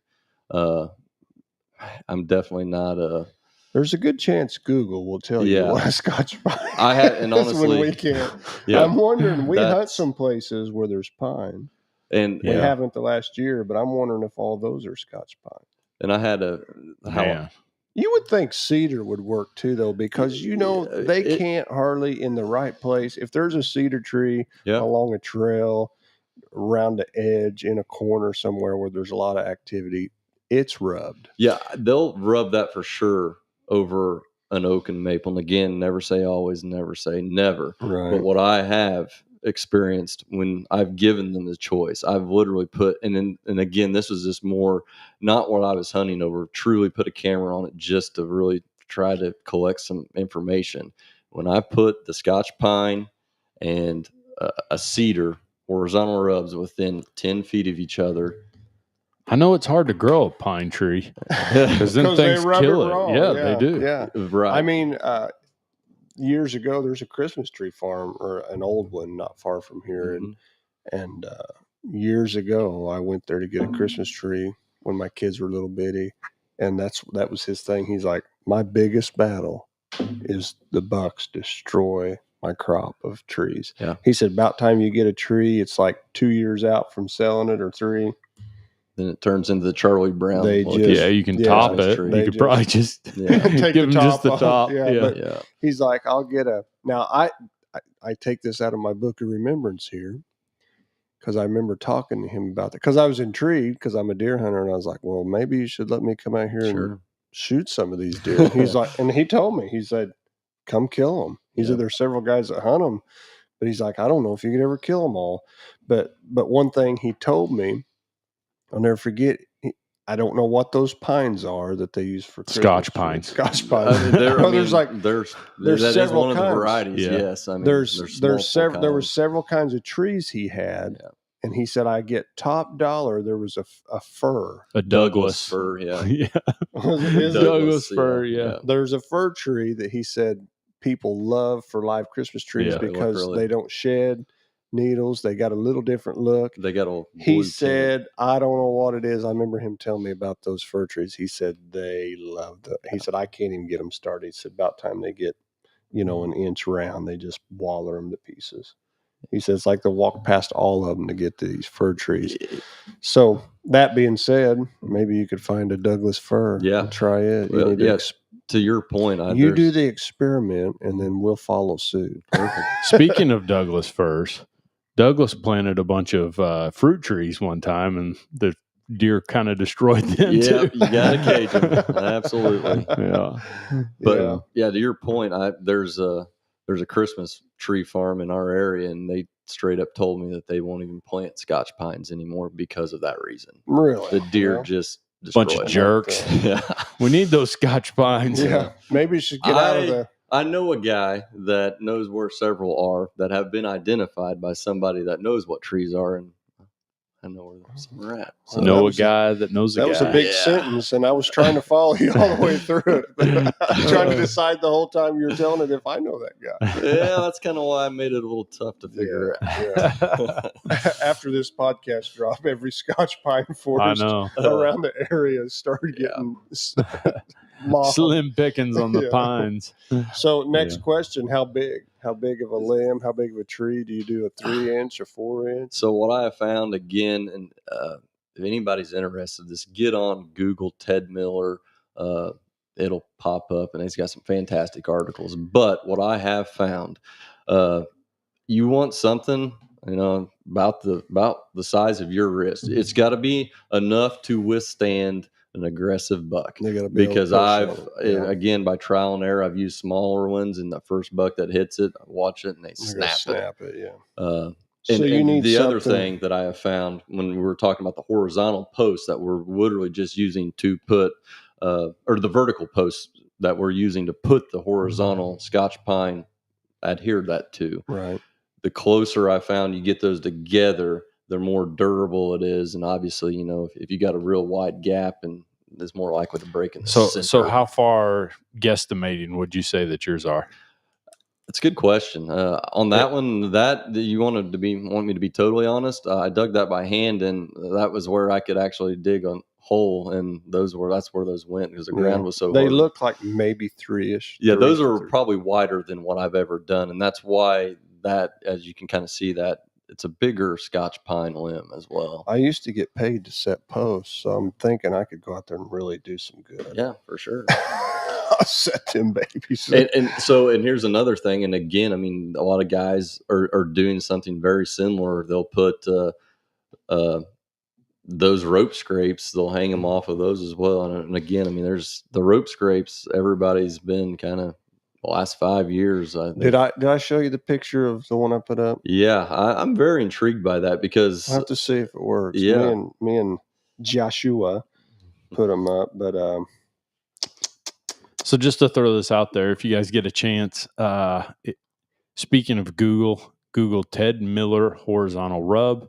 I'm definitely not a. There's a good chance Google will tell you what a Scotch pine. I have, and honestly, when we can't. Yeah, I'm wondering. We hunt some places where there's pine, and we haven't the last year. But I'm wondering if all those are Scotch pine. And I had You would think cedar would work too, though, because they can't hardly in the right place. If there's a cedar tree along a trail, around the edge, in a corner somewhere where there's a lot of activity, it's rubbed. Yeah, they'll rub that for sure over an oak and maple. And again, never say always, never say never. Right. But what I have experienced when I've given them the choice. I've literally put, and again, this was just more not what I was hunting over, truly put a camera on it just to really try to collect some information. When I put the Scotch pine and a cedar horizontal rubs within 10 feet of each other. I know it's hard to grow a pine tree because then things kill it. Yeah, they do. Yeah. Right. I mean, years ago, there's a Christmas tree farm, or an old one not far from here. And years ago, I went there to get a Christmas tree when my kids were little bitty. And that was his thing. He's like, my biggest battle is the bucks destroy my crop of trees. Yeah. He said, about time you get a tree, it's like 2 years out from selling it, or 3. Then it turns into the Charlie Brown. You can top it. You could probably just take give the them just the off. top. Yeah. He's like, I'll get now I take this out of my book of remembrance here, because I remember talking to him about that, because I was intrigued, because I'm a deer hunter, and I was like, well, maybe you should let me come out here and shoot some of these deer. And he's like, and he told me, he said, come kill them. He said, there's several guys that hunt them, but he's like, I don't know if you could ever kill them all. But one thing he told me, I'll never forget. I don't know what those pines are that they use for Scotch pines. Scotch pines. There's several one kinds. Of the varieties. Yeah. Yes, I mean, there's several. There were several kinds of trees he had, and he said, I get top dollar. There was a fir, a Douglas fir. Yeah, yeah, Douglas fir. Yeah. There's a fir tree that he said people love for live Christmas trees because they don't shed needles. They got a little different look. They got a he said, I don't know what it is. I remember him telling me about those fir trees. He said they love them. He said, I can't even get them started. He said, about time they get, an inch round, they just waller them to pieces. He says, like they'll walk past all of them to get to these fir trees. So that being said, maybe you could find a Douglas fir and try it. Well, to your point, you do the experiment, and then we'll follow suit. Speaking of Douglas firs, Douglas planted a bunch of fruit trees one time, and the deer kind of destroyed them too. You got to cage them. Absolutely. Yeah. But to your point, there's a Christmas tree farm in our area, and they straight up told me that they won't even plant Scotch pines anymore because of that reason. Really? The deer just bunch of jerks. Yeah. We need those Scotch pines. Yeah. Maybe you should get out of there. I know a guy that knows where several are that have been identified by somebody that knows what trees are, and I know where some are at. So know a guy that knows a guy. That was a big sentence, and I was trying to follow you all the way through it. I'm trying to decide the whole time you were telling it if I know that guy. Yeah, that's kind of why I made it a little tough to figure out. Yeah. After this podcast drop, every Scotch pine forest around the area started getting slim pickings on the pines. So next question, how big? How big of a limb? How big of a tree? Do you do a 3-inch or 4-inch? So what I have found, again, and if anybody's interested, just get on Google Ted Miller. It'll pop up, and he's got some fantastic articles. But what I have found, you want something, about the size of your wrist. It's got to be enough to withstand an aggressive buck, because again, by trial and error, I've used smaller ones, and the first buck that hits it, I watch it and they snap it. Yeah. So you need the other thing that I have found when we were talking about the horizontal posts that we're literally just using to put, or the vertical posts that we're using to put the horizontal Scotch pine adhere that to. Right. The closer I found you get those together, the more durable it is, and obviously, if you got a real wide gap, and there's more likely to break in the center. So how far guesstimating would you say that yours are? That's a good question. On that one, that you want me to be totally honest, I dug that by hand, and that was where I could actually dig a hole, and that's where those went, because the ground was so they hard. Look like maybe 3-ish. Yeah, those are probably wider than what I've ever done, and that's why that, as you can kind of see, that it's a bigger Scotch pine limb as well. I used to get paid to set posts, so I'm thinking I could go out there and really do some good. Yeah, for sure. I'll set them babies. And here's another thing. And again, I mean, a lot of guys are doing something very similar. They'll put those rope scrapes, they'll hang them off of those as well. And again, I mean, there's the rope scrapes. Everybody's been kind of the last 5 years. Did I show you the picture of the one I put up? Yeah, I'm very intrigued by that because I'll have to see if it works. Yeah. Me and Joshua put them up, but So just to throw this out there, if you guys get a chance, speaking of Google Ted Miller horizontal rub.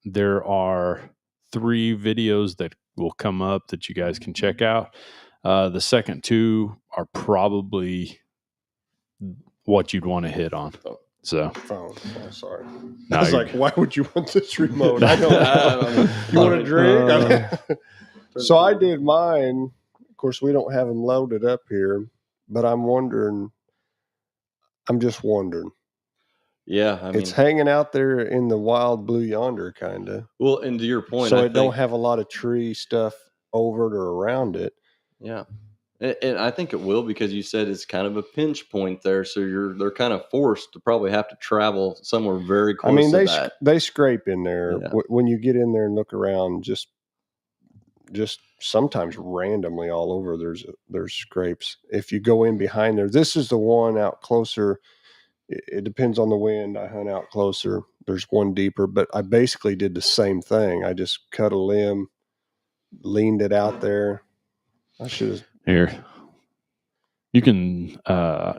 There are 3 videos that will come up that you guys can check out. The second 2 are probably what you'd want to hit on. So, phone. Oh, sorry. No, I was like, why would you want this remote? I don't. You want a drink? So I did mine. Of course, we don't have them loaded up here, but I'm just wondering. Yeah, I mean, it's hanging out there in the wild blue yonder, kind of. Well, and to your point, so don't have a lot of tree stuff over it or around it. Yeah. And I think it will, because you said it's kind of a pinch point there, so they're kind of forced to probably have to travel somewhere very close. I mean, they scrape in there. Yeah. When you get in there and look around, just sometimes randomly all over. There's scrapes. If you go in behind there, this is the one out closer. It depends on the wind. I hunt out closer. There's one deeper, but I basically did the same thing. I just cut a limb, leaned it out there. I should have. Here, you can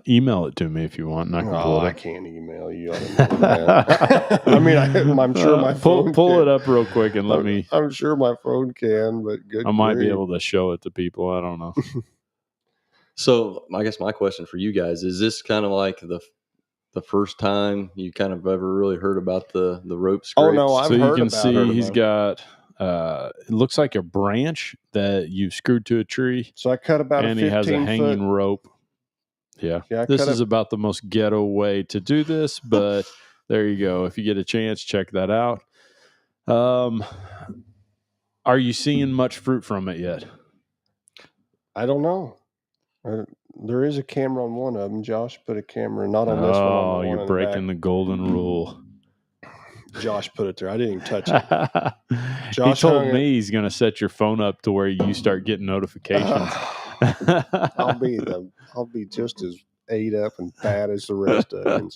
email it to me if you want, and I can pull it up. I can't email you. I mean, I'm sure my phone pull it up real quick and let me. I'm sure my phone can, but good. I might be able to show it to people. I don't know. So, I guess my question for you guys is: this kind of like the first time you kind of ever really heard about the rope scrapes? Oh no, I've heard about it. So you can see he's got. It looks like a branch that you've screwed to a tree. So I cut about and he has a hanging rope. Yeah this is about the most ghetto way to do this, but there you go. If you get a chance, check that out. Are you seeing much fruit from it yet? I don't know. There is a camera on one of them. Josh put a camera, not on this one. Oh, you're breaking the golden rule. Josh put it there. I didn't even touch it. Josh he told me he's going to set your phone up to where you start getting notifications. I'll be just as ate up and fat as the rest of them.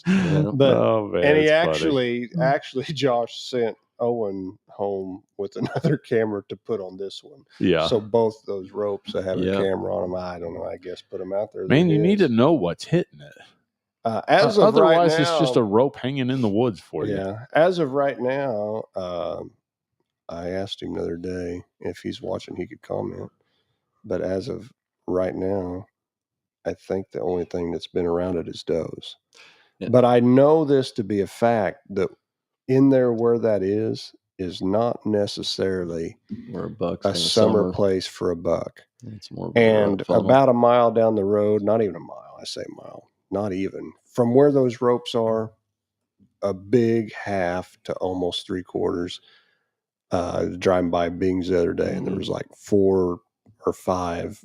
But and he actually Josh sent Owen home with another camera to put on this one. Yeah. So both those ropes that have a camera on them, I don't know. I guess put them out there. Man, you need to know what's hitting it. Otherwise, right now, it's just a rope hanging in the woods for you. Yeah. As of right now, I asked him the other day if he's watching, he could comment. But as of right now, I think the only thing that's been around it is does. Yeah. But I know this to be a fact that in there where that is not necessarily where a buck's a summer place for a buck. It's more and about a mile down the road, not even a mile, I say mile. Not even. From where those ropes are, a big half to almost 3/4. Driving by Bings the other day, and there was like 4 or 5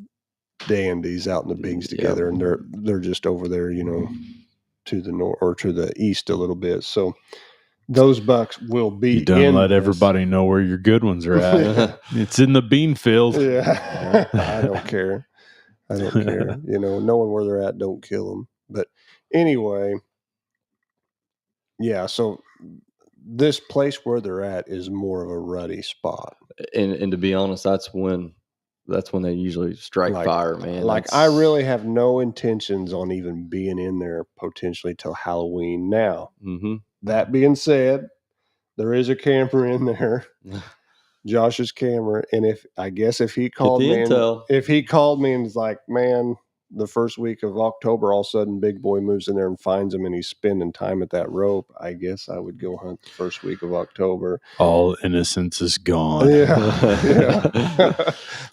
dandies out in the Bings together, and they're just over there, to the north or to the east a little bit. So those bucks will be. You done let everybody know where your good ones are at. It's in the bean field. Yeah, I don't care. Knowing where they're at, don't kill them. But anyway, yeah, so this place where they're at is more of a ruddy spot. And to be honest, that's when they usually strike fire, man. I really have no intentions on even being in there potentially till Halloween. Now, that being said, there is a camera in there. Josh's camera, and if he called me and was like, man, the first week of October, all of a sudden Big Boy moves in there and finds him and he's spending time at that rope, I guess I would go hunt the first week of October. All innocence is gone. Yeah.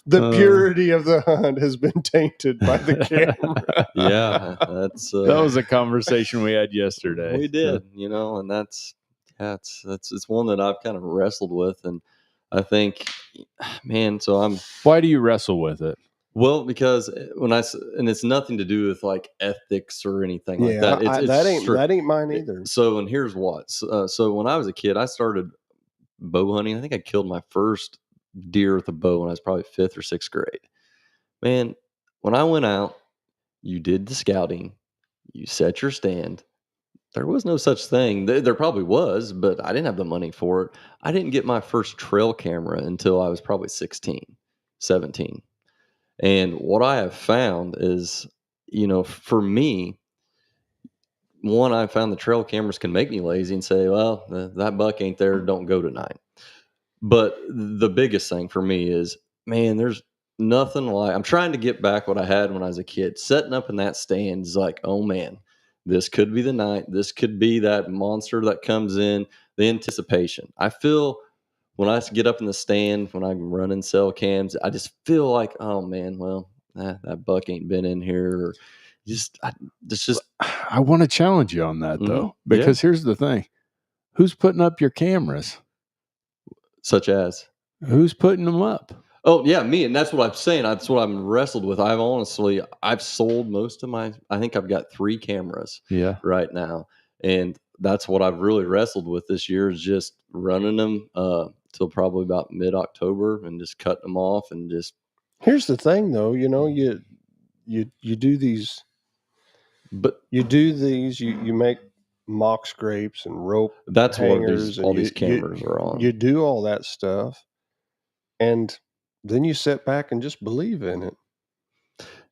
The purity of the hunt has been tainted by the camera. Yeah, that was a conversation we had yesterday. We did, and that's it's one that I've kind of wrestled with, and I think, man, why do you wrestle with it? Well, because and it's nothing to do with like ethics or anything like that. That ain't mine either. So, and here's what. So when I was a kid, I started bow hunting. I think I killed my first deer with a bow when I was probably 5th or 6th grade. Man, when I went out You did the scouting. You set your stand. There was no such thing. There probably was, but I didn't have the money for it. I didn't get my first trail camera until I was probably 16, 17. And what I have found is, for me, one, I found the trail cameras can make me lazy and say, well, that buck ain't there. Don't go tonight. But the biggest thing for me is, man, there's nothing like, I'm trying to get back what I had when I was a kid. Setting up in that stand is like, oh man, this could be the night. This could be that monster that comes in. The anticipation. I feel when I get up in the stand, when I'm running cell cams, I just feel like, oh man, well, that buck ain't been in here. Or I want to challenge you on that though, because here's the thing: who's putting up your cameras? Such as who's putting them up? Oh yeah, me, and that's what I'm saying. That's what I'm wrestled with. I've sold most of my. I think I've got 3 cameras. Right now, and that's what I've really wrestled with this year is just running them till probably about mid-October and just cutting them off and just. Here's the thing, though. You do these, but you make mock scrapes and rope. That's hangers what all these cameras are on. You do all that stuff, and then you sit back and just believe in it.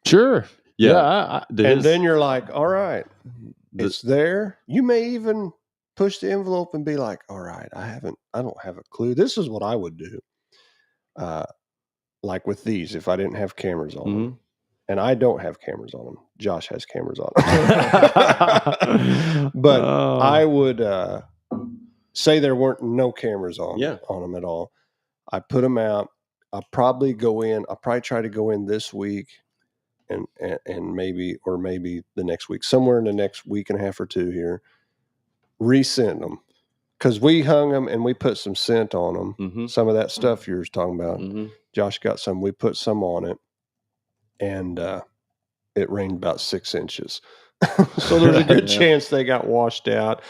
Sure. Yeah. And then you're like, all right, it's there. You may even push the envelope and be like, all right, I don't have a clue. This is what I would do. Like with these, if I didn't have cameras on them. And I don't have cameras on them. Josh has cameras on them. But I would say there weren't no cameras on them at all. I put them out. I'll probably try to go in this week and maybe the next week, somewhere in the next week and a half or 2 here, rescent them. Because we hung them and we put some scent on them. Some of that stuff you were talking about. Josh got some. We put some on it. And it rained about 6 inches. So there's a good chance they got washed out.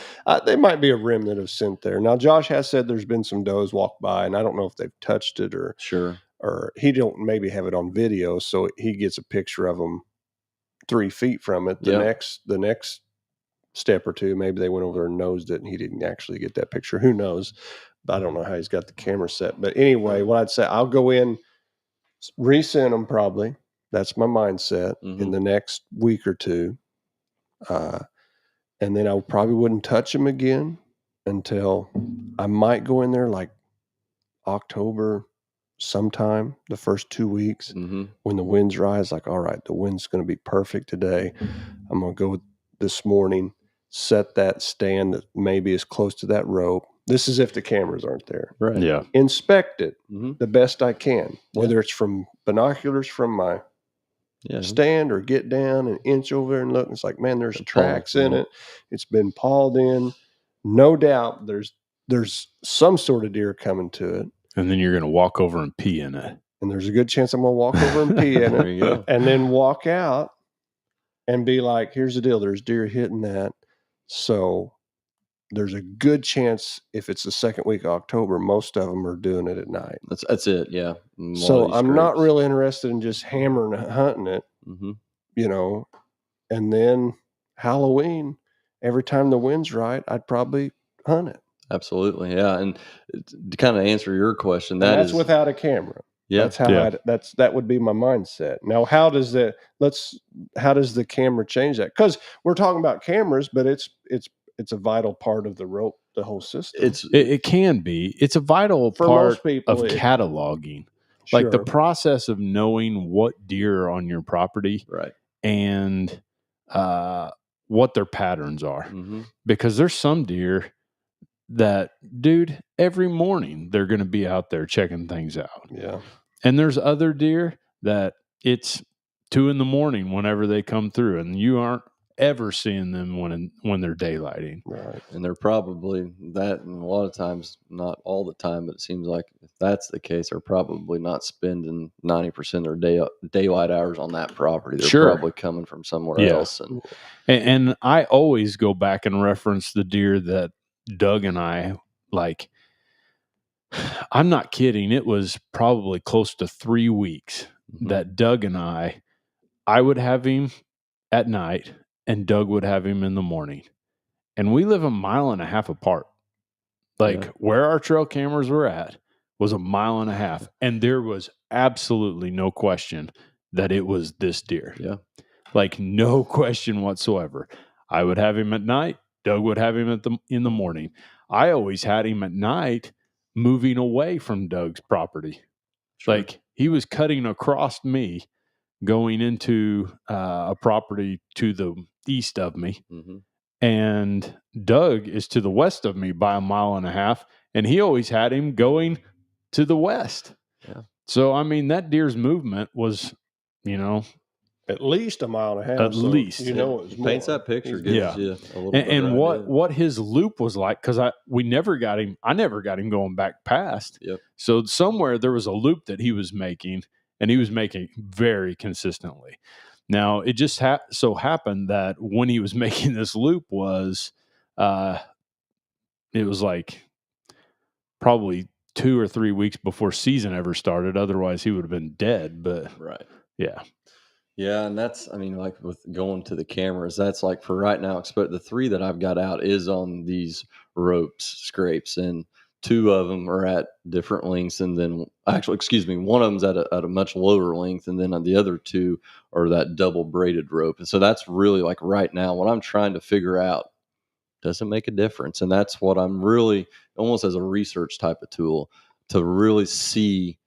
There might be a remnant of scent there. Now, Josh has said there's been some does walk by, and I don't know if they've touched it or he don't maybe have it on video, so he gets a picture of them 3 feet from it. The next step or two, maybe they went over there and nosed it, and he didn't actually get that picture. Who knows? But I don't know how he's got the camera set. But anyway, what I'd say, I'll go in, rescent them probably. That's my mindset in the next week or 2. And then I probably wouldn't touch them again until I might go in there like October sometime, the first 2 weeks when the winds rise. Like, all right, the wind's going to be perfect today. I'm going to go this morning, set that stand that maybe is close to that rope. This is if the cameras aren't there. Right. Yeah. Inspect it the best I can, whether it's from binoculars from my stand or get down and inch over there and look. It's like, man, there's tracks in it. It's been pawed in. No doubt there's some sort of deer coming to it. And then you're going to walk over and pee in it. And there's a good chance I'm going to walk over and pee in it. There you go. And then walk out and be like, here's the deal. There's deer hitting that. So there's a good chance if it's the second week of October, most of them are doing it at night. That's it. Yeah. So I'm not really interested in just hammering and hunting it, and then Halloween, every time the wind's right, I'd probably hunt it. Absolutely. Yeah. And to kind of answer your question, that's without a camera. Yeah. That's how that would be my mindset. Now, how does the camera change that? Because we're talking about cameras, but it's a vital part of the whole system. It can be. It's a vital for part most people, of cataloging. Sure. Like the process of knowing what deer are on your property, right, and what their patterns are. Because there's some deer that, dude, every morning they're going to be out there checking things out. Yeah. And there's other deer that it's 2 a.m. whenever they come through, and you aren't ever seeing them when they're daylighting. Right. And they're probably that, and a lot of times, not all the time, but it seems like if that's the case, they're probably not spending 90% of their daylight hours on that property. They're probably coming from somewhere else. And I always go back and reference the deer that Doug and I, like, I'm not kidding. It was probably close to 3 weeks that Doug and I would have him at night, and Doug would have him in the morning. And we live 1.5 miles apart. Like where our trail cameras were at was 1.5 miles, and there was absolutely no question that it was this deer. Yeah. Like no question whatsoever. I would have him at night. Doug would have him in the morning. I always had him at night moving away from Doug's property. Sure. Like he was cutting across me, going into a property to the east of me. Mm-hmm. And Doug is to the west of me by 1.5 miles, and he always had him going to the west. Yeah. So, I mean, that deer's movement was, at least 1.5 miles. At least. It was paints more. that picture, gives you a little bit. And what his loop was like, because I never got him going back past. Yep. So somewhere there was a loop that he was making, and he was making very consistently. Now it just so happened that when he was making this loop was, it was like probably 2 or 3 weeks before season ever started. Otherwise, he would have been dead. But right. Yeah. Yeah, and that's, I mean, like with going to the cameras, that's like for right now, the 3 that I've got out is on these ropes scrapes, and 2 of them are at different lengths, and then actually, excuse me, one of them's at a much lower length, and then the other 2 are that double braided rope. And so that's really like right now what I'm trying to figure out, does it make a difference? And that's what I'm really almost as a research type of tool to really see.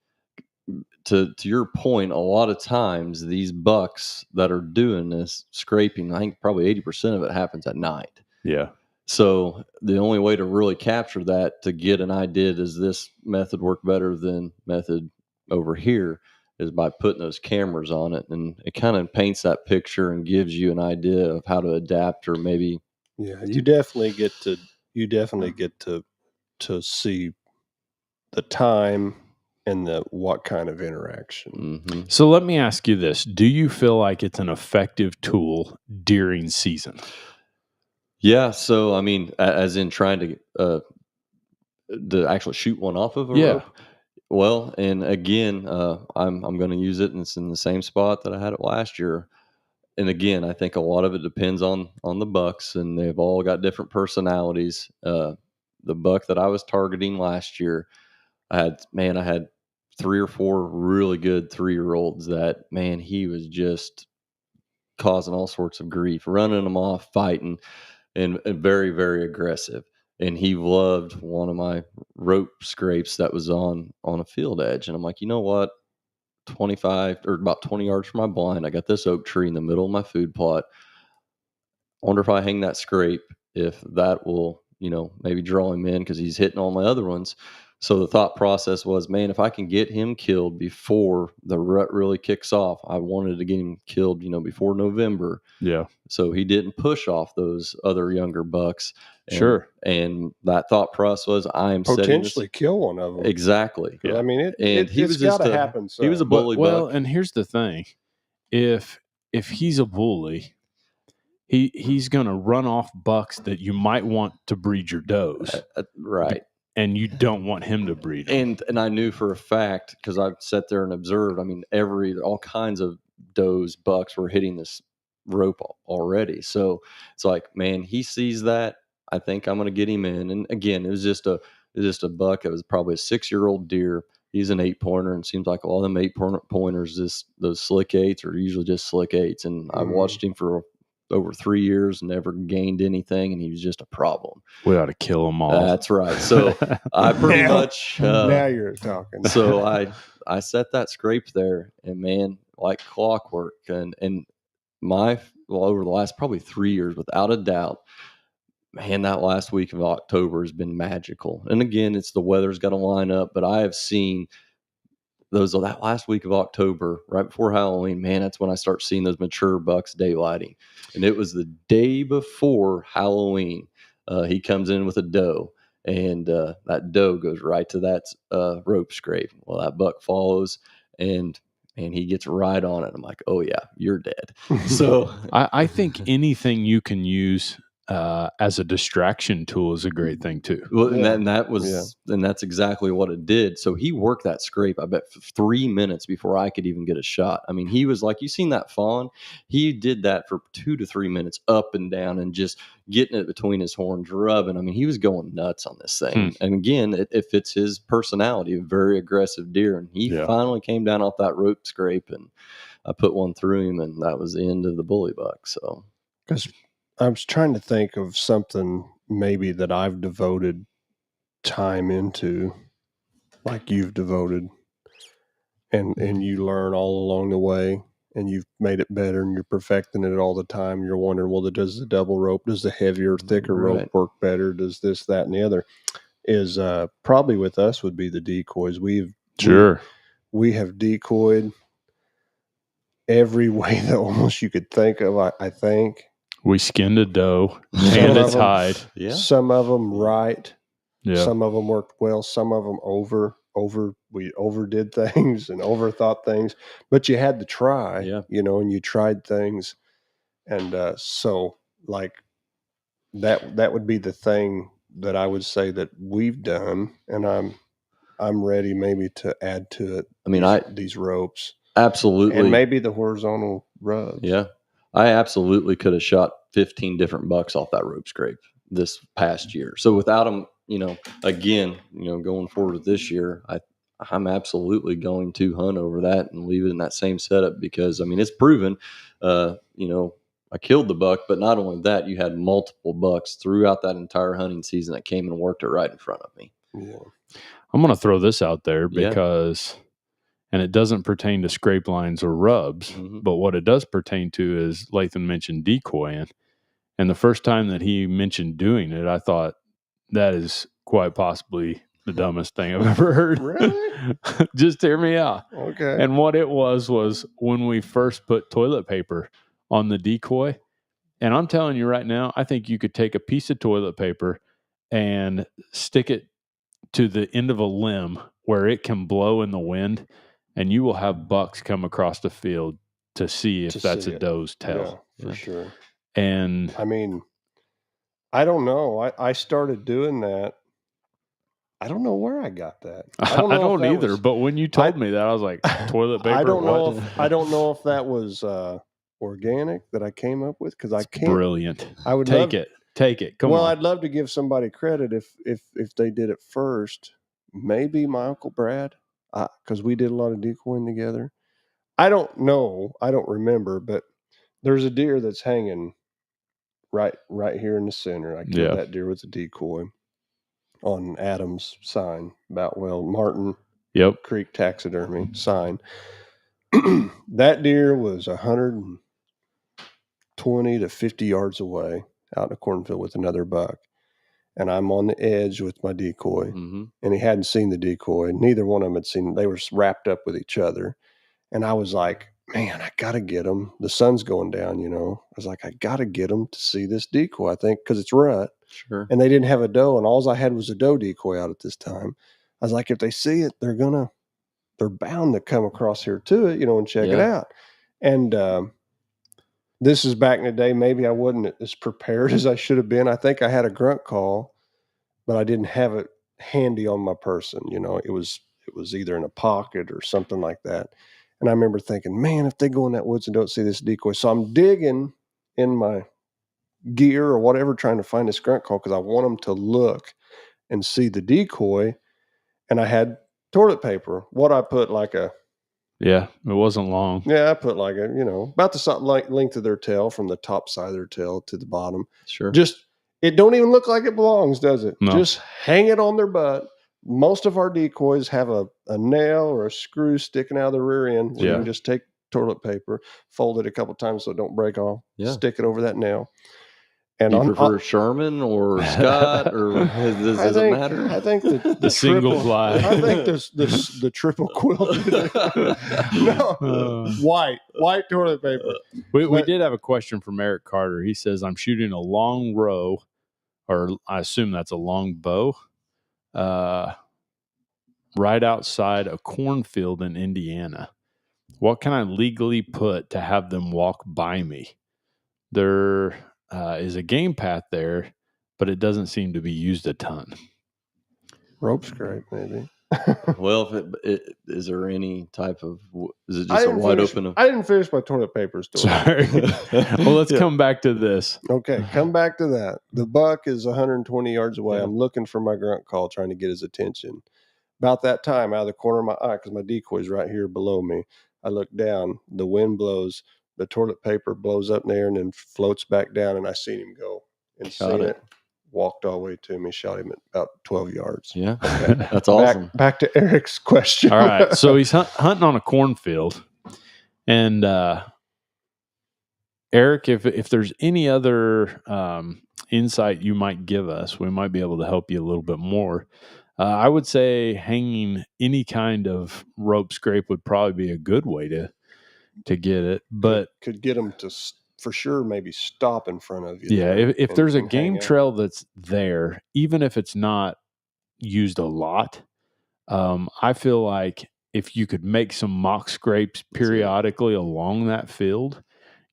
To your point, a lot of times these bucks that are doing this scraping, I think probably 80% of it happens at night. Yeah. So the only way to really capture that, to get an idea, does this method work better than method over here, is by putting those cameras on it. And it kind of paints that picture and gives you an idea of how to adapt, or maybe. Yeah, you definitely get to see the time and what kind of interaction. Mm-hmm. So let me ask you this. Do you feel like it's an effective tool during season? Yeah. So, I mean, as in trying to actually shoot one off of a rope? Well, and again, I'm going to use it, and it's in the same spot that I had it last year. And again, I think a lot of it depends on the bucks, and they've all got different personalities. The buck that I was targeting last year, I had 3 or 4 really good 3-year-olds that, man, he was just causing all sorts of grief, running them off, fighting, and very, very aggressive. And he loved one of my rope scrapes that was on a field edge. And I'm like, you know what? 25 or about 20 yards from my blind, I got this oak tree in the middle of my food plot. I wonder if I hang that scrape, if that will, maybe draw him in, because he's hitting all my other ones. So the thought process was, man, if I can get him killed before the rut really kicks off, I wanted to get him killed, before November. Yeah. So he didn't push off those other younger bucks. Sure. And that thought process was, I am potentially kill one of them. Exactly. Yeah. I mean, it's got to happen. So. He was a bully buck. Well, and here's the thing: if he's a bully, he's going to run off bucks that you might want to breed your does, right? And you don't want him to breed them. And I knew for a fact, because I've sat there and observed. I mean, all kinds of does, bucks were hitting this rope already. So it's like, man, he sees that. I think I'm going to get him in. And again, it was just a buck. It was probably a 6-year-old deer. He's an 8-pointer, and it seems like a lot of them 8-pointers, those slick 8s are usually just slick 8s. And I watched him for over 3 years, never gained anything, and he was just a problem. We ought to kill them all. That's right. So I pretty much now you're talking. So I set that scrape there, and man, like clockwork, and over the last probably 3 years, without a doubt, man, that last week of October has been magical. And again, it's the weather's got to line up, but I have seen that last week of October, right before Halloween, man, that's when I start seeing those mature bucks daylighting. And it was the day before Halloween. He comes in with a doe, and that doe goes right to that rope scrape. Well, that buck follows, and he gets right on it. I'm like, oh yeah, you're dead. So I think anything you can use as a distraction tool is a great thing too. Well, and that's exactly what it did. So he worked that scrape, I bet, for 3 minutes before I could even get a shot. I mean, he was like, you seen that fawn? He did that for 2 to 3 minutes, up and down, and just getting it between his horns, rubbing. I mean, he was going nuts on this thing. And again, it fits his personality, a very aggressive deer. And he finally came down off that rope scrape, and I put one through him, and that was the end of the bully buck. So, because I was trying to think of something maybe that I've devoted time into, like you've devoted, and you learn all along the way, and you've made it better, and you're perfecting it all the time. You're wondering, well, does the double rope, does the heavier, thicker rope work better? Does this, that, and the other? Is probably with us would be the decoys. We have decoyed every way that almost you could think of. I think. We skinned a doe, tanned its hide. Yeah. Some of them right. Yeah. Some of them worked well. Some of them we overdid things and overthought things. But you had to try, and you tried things. And so, like, that would be the thing that I would say that we've done. And I'm ready maybe to add to it. I mean, these ropes. Absolutely. And maybe the horizontal rubs. Yeah. I absolutely could have shot 15 different bucks off that rope scrape this past year. So without them, again, going forward with this year, I'm absolutely going to hunt over that and leave it in that same setup because, I mean, it's proven, I killed the buck, but not only that, you had multiple bucks throughout that entire hunting season that came and worked it right in front of me. Yeah. I'm going to throw this out there because... And it doesn't pertain to scrape lines or rubs, but what it does pertain to is Lathan mentioned decoying. And the first time that he mentioned doing it, I thought that is quite possibly the dumbest thing I've ever heard. Really? Just hear me out. Okay. And what it was when we first put toilet paper on the decoy. And I'm telling you right now, I think you could take a piece of toilet paper and stick it to the end of a limb where it can blow in the wind. And you will have bucks come across the field to see if that's a doe's tail. Yeah, for sure. And I mean, I don't know. I started doing that. I don't know where I got that. I don't either. But when you told me that, I was like, toilet paper. I don't know if that was organic that I came up with because I can't. Brilliant. I would take it. Come on. Well, I'd love to give somebody credit if they did it first. Maybe my Uncle Brad. Because we did a lot of decoying together. I don't know. I don't remember, but there's a deer that's hanging right here in the center. I killed that deer with a decoy on Adam's sign, Martin Creek Taxidermy sign. That deer was 120 to 50 yards away out in a cornfield with another buck. And I'm on the edge with my decoy, and he hadn't seen the decoy. Neither one of them had seen. They were wrapped up with each other, and I was like, "Man, I gotta get him." The sun's going down, I was like, "I gotta get him to see this decoy." I think because it's rut, sure. And they didn't have a doe, and all I had was a doe decoy out at this time. I was like, if they see it, they're bound to come across here to it, and check it out. And this is back in the day. Maybe I wasn't as prepared as I should have been. I think I had a grunt call, but I didn't have it handy on my person. It was either in a pocket or something like that. And I remember thinking, man, if they go in that woods and don't see this decoy. So I'm digging in my gear or whatever, trying to find this grunt call because I want them to look and see the decoy. And I had toilet paper. What I put it wasn't long. Yeah, I put about the length of their tail from the top side of their tail to the bottom. Sure. Just, it don't even look like it belongs, does it? No. Just hang it on their butt. Most of our decoys have a nail or a screw sticking out of the rear end. You can just take toilet paper, fold it a couple times so it don't break off, stick it over that nail. And do you prefer Sherman or Scott, or does it matter? I think the single ply. I think the triple quilt. No, white toilet paper. We did have a question from Eric Carter. He says, "I'm shooting a long row, or I assume that's a long bow, right outside a cornfield in Indiana. What can I legally put to have them walk by me? They're is a game path there, but it doesn't seem to be used a ton. Rope scrape, maybe. Well, is there any type of? Is it just a wide open? I didn't finish my toilet paper story. Sorry. Well, let's come back to this. Okay, come back to that. The buck is 120 yards away. Yeah. I'm looking for my grunt call, trying to get his attention. About that time, out of the corner of my eye, because my decoy's right here below me, I look down. The wind blows. The toilet paper blows up in the air and then floats back down, and I seen him go and seen it. Walked all the way to me, shot him at about 12 yards. Yeah, okay. That's awesome. Back to Eric's question. All right, so he's hunting on a cornfield, and Eric, if there's any other insight you might give us, we might be able to help you a little bit more. I would say hanging any kind of rope scrape would probably be a good way to get it, but could get them to for sure maybe stop in front of you. Yeah, if there's a game trail that's there, even if it's not used a lot, I feel like if you could make some mock scrapes periodically along that field,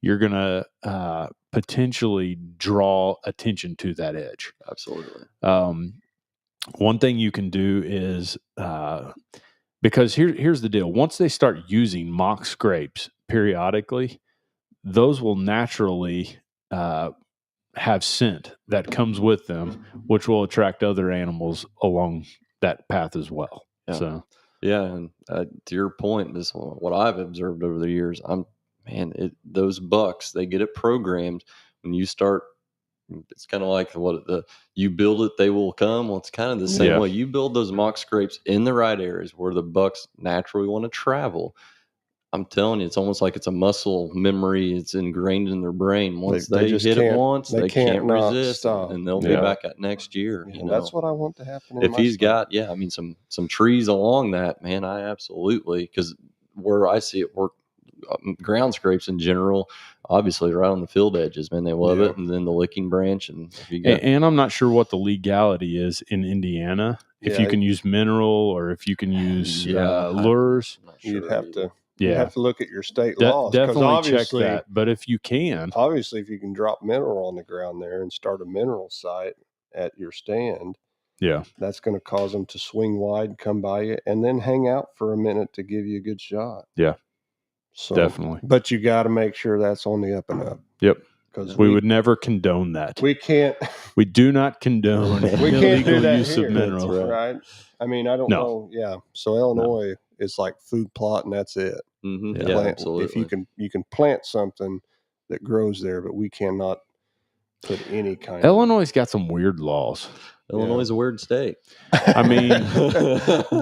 you're going to potentially draw attention to that edge. Absolutely. One thing you can do is, because here's the deal. Once they start using mock scrapes periodically, those will naturally have scent that comes with them, which will attract other animals along that path as well. Yeah. So, yeah, and to your point, this what I've observed over the years. Those bucks, they get it programmed. When you start, it's kind of like you build it, they will come. Well, it's kind of the same way. You build those mock scrapes in the right areas where the bucks naturally want to travel. I'm telling you, it's almost like it's a muscle memory. It's ingrained in their brain. Once they hit it once, they can't resist, and they'll be back at next year. Yeah, that's what I want to happen. If he's got, some trees along that, man, I absolutely, because where I see it work, ground scrapes in general, obviously right on the field edges, man, they love it, and then the licking branch, and I'm not sure what the legality is in Indiana. If you can use mineral or if you can use lures, you'd have to. You have to look at your state laws. Definitely check that. But if you can. Obviously, if you can drop mineral on the ground there and start a mineral site at your stand, that's going to cause them to swing wide, come by you, and then hang out for a minute to give you a good shot. Yeah, so, definitely. But you got to make sure that's on the up and up. Yep. Because we would never condone that. We can't. We do not condone illegal use of mineral. Right. I mean, I don't know. Yeah. So Illinois is like food plot, and that's it. Mm-hmm. Yeah, absolutely. If you can plant something that grows there, but we cannot put any kind. Illinois's got some weird laws. Illinois is a weird state. I mean,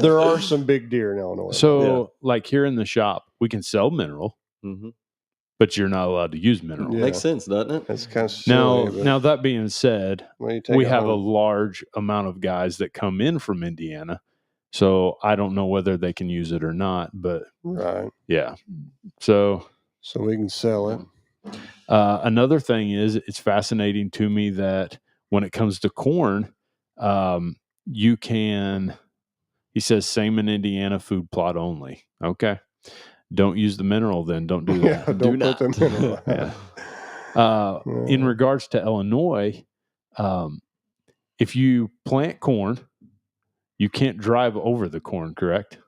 there are some big deer in Illinois. So, like here in the shop, we can sell mineral, but you're not allowed to use mineral. Yeah. Makes sense, doesn't it? That's kind of silly, now that being said, we have a large amount of guys that come in from Indiana. So I don't know whether they can use it or not, but yeah. So we can sell it. Another thing is, it's fascinating to me that when it comes to corn, you can. He says same in Indiana, food plot only. Okay, don't use the mineral. Then don't do that. Don't put the mineral. In regards to Illinois, if you plant corn, you can't drive over the corn, correct?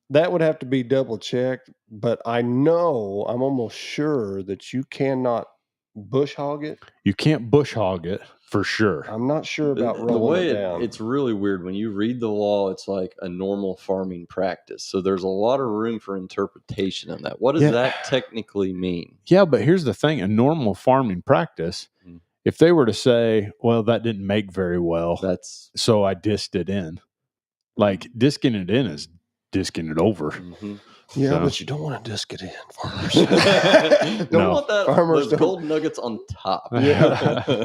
That would have to be double checked, but I'm almost sure that you cannot bush hog it. You can't bush hog it for sure. I'm not sure about rolling it down. It's really weird. When you read the law, it's like a normal farming practice. So there's a lot of room for interpretation on that. What does that technically mean? Yeah, but here's the thing. A normal farming practice, if they were to say, well, that didn't make very well, so I disked it in. Like, disking it in is disking it over. Mm-hmm. Yeah, but you don't want to disc it in, farmers. Don't want that. Those gold nuggets on top. Yeah.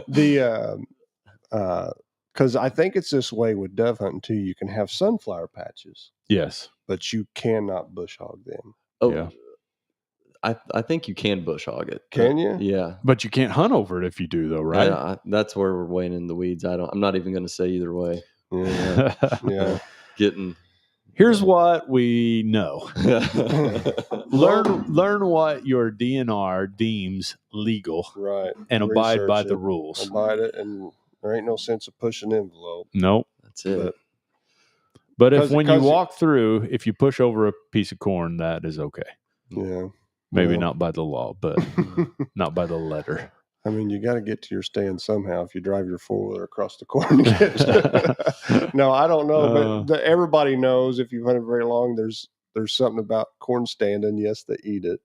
Because I think it's this way with dove hunting too. You can have sunflower patches. Yes. But you cannot bush hog them. Oh, yeah. I think you can bush hog it. Can you? Yeah. But you can't hunt over it if you do, though, right? Yeah, that's where we're wading in the weeds. I'm not even going to say either way. Yeah. Getting Here's what we know. Learn what your DNR deems legal, right, and abide by Research the it, rules. abide it, and there ain't no sense of pushing envelope. Nope. That's it. But if when you walk through, if you push over a piece of corn, that is okay. Yeah. Maybe not by the law, but not by the letter. I mean, you got to get to your stand somehow if you drive your four-wheeler across the corn. No, I don't know, but everybody knows if you've hunted very long, there's something about corn standing. Yes, they eat it,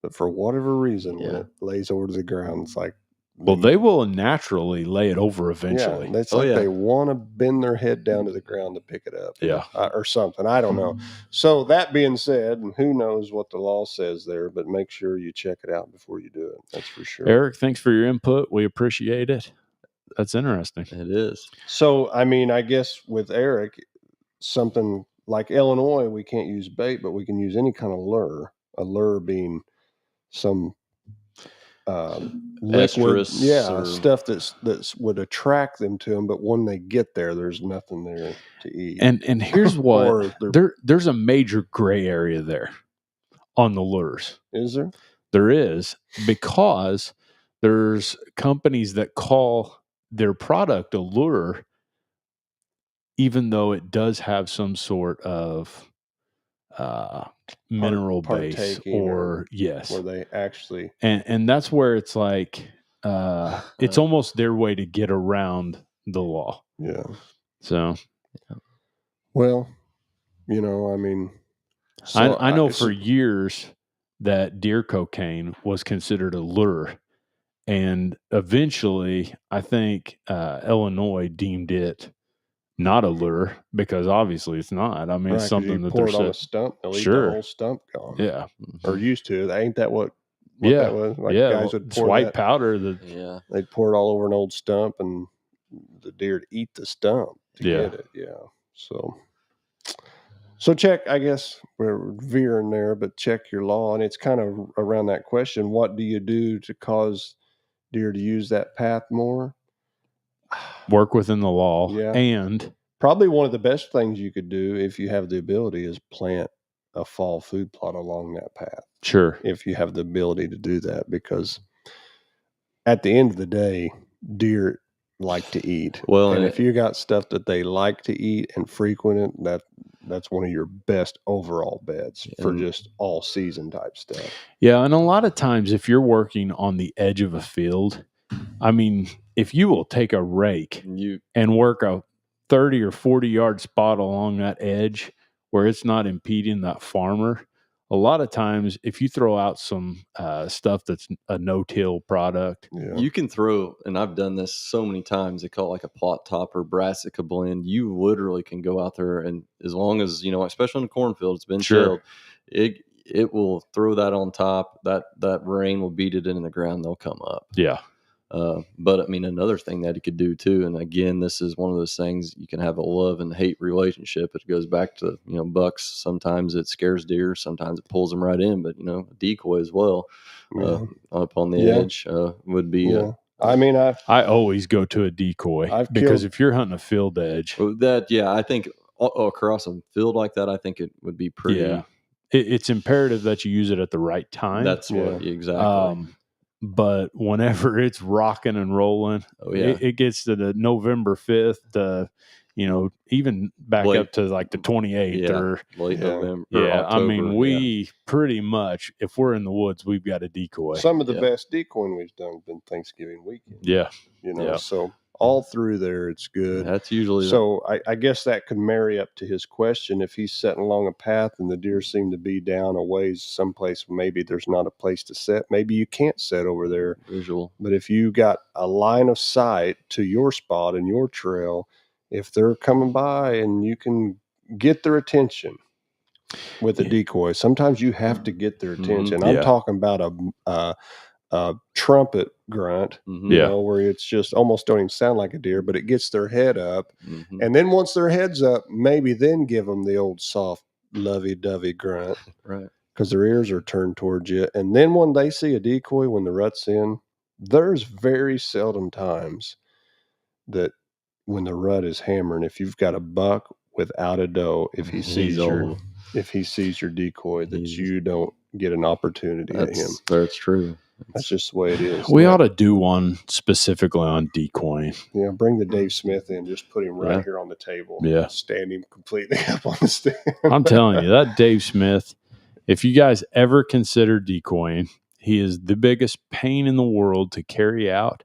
but for whatever reason, when it lays over to the ground, it's like, well, they will naturally lay it over eventually. Yeah, it's they want to bend their head down to the ground to pick it up. Or something. I don't know. So that being said, and who knows what the law says there, but make sure you check it out before you do it. That's for sure. Eric, thanks for your input. We appreciate it. That's interesting. It is. So, I mean, I guess with Eric, something like Illinois, we can't use bait, but we can use any kind of lure. A lure being some liquid, stuff that's would attract them to them, but when they get there, there's nothing there to eat. And here's what there's a major gray area there on the lures. Is there? There is, because there's companies that call their product a lure, even though it does have some sort of mineral base, or yes, where they actually, and that's where it's like it's almost their way to get around the law. Yeah. So, well, you know, I mean, I know for years that deer cocaine was considered a lure, and eventually I think Illinois deemed it not a lure, because obviously it's not. I mean, it's something that they're on a stump, they'll eat the whole stump gone. Yeah. Or used to. Ain't that what that was? Like guys would pour white powder that they'd pour it all over an old stump, and the deer would eat the stump to get it. Yeah. So check, I guess we're veering there, but check your law. And it's kind of around that question. What do you do to cause deer to use that path more? Work within the law. Yeah. And probably one of the best things you could do, if you have the ability, is plant a fall food plot along that path. Sure. If you have the ability to do that, because at the end of the day, deer like to eat. Well, and if you got stuff that they like to eat and frequent it, that's one of your best overall bets for just all season type stuff. Yeah. And a lot of times, if you're working on the edge of a field, I mean, if you will take a rake and work a 30 or 40 yard spot along that edge where it's not impeding that farmer, a lot of times if you throw out some stuff that's a no-till product, you can throw, and I've done this so many times, they call it like a plot top or brassica blend. You literally can go out there, and as long as, you know, especially in the cornfield, it's been chilled, it will throw that on top. That rain will beat it into the ground. They'll come up. Yeah. But I mean, another thing that he could do too, and again, this is one of those things you can have a love and hate relationship. It goes back to, you know, bucks. Sometimes it scares deer, sometimes it pulls them right in, but, you know, a decoy as well, up on the edge, would be, I mean, I always go to a decoy because if you're hunting a field edge, I think across a field like that, I think it would be pretty. Yeah. It's imperative that you use it at the right time. That's what exactly. But whenever it's rocking and rolling, it gets to the November 5th, you know, even back up to like the 28th or late November. Yeah, October, I mean, we pretty much, if we're in the woods, we've got a decoy. Some of the best decoying we've done has been Thanksgiving weekend. Yeah. You know, so all through there, it's good. That's usually so. I guess that could marry up to his question. If he's setting along a path and the deer seem to be down a ways, someplace maybe there's not a place to set. Maybe you can't set over there. Visual. But if you got a line of sight to your spot and your trail, if they're coming by and you can get their attention with a decoy, sometimes you have to get their attention. I'm talking about a trumpet grunt, you know, where it's just almost don't even sound like a deer, but it gets their head up. And then once their head's up, maybe then give them the old soft, lovey-dovey grunt. Right. Because their ears are turned towards you. And then when they see a decoy, when the rut's in, there's very seldom times that when the rut is hammering, if you've got a buck without a doe if he sees your decoy that you don't get an opportunity at him. That's true. That's just the way it is. We ought to do one specifically on decoying. Yeah, bring the Dave Smith in. Just put him right here on the table. Yeah. Stand him completely up on the stand. I'm telling you, that Dave Smith, if you guys ever consider decoying, he is the biggest pain in the world to carry out,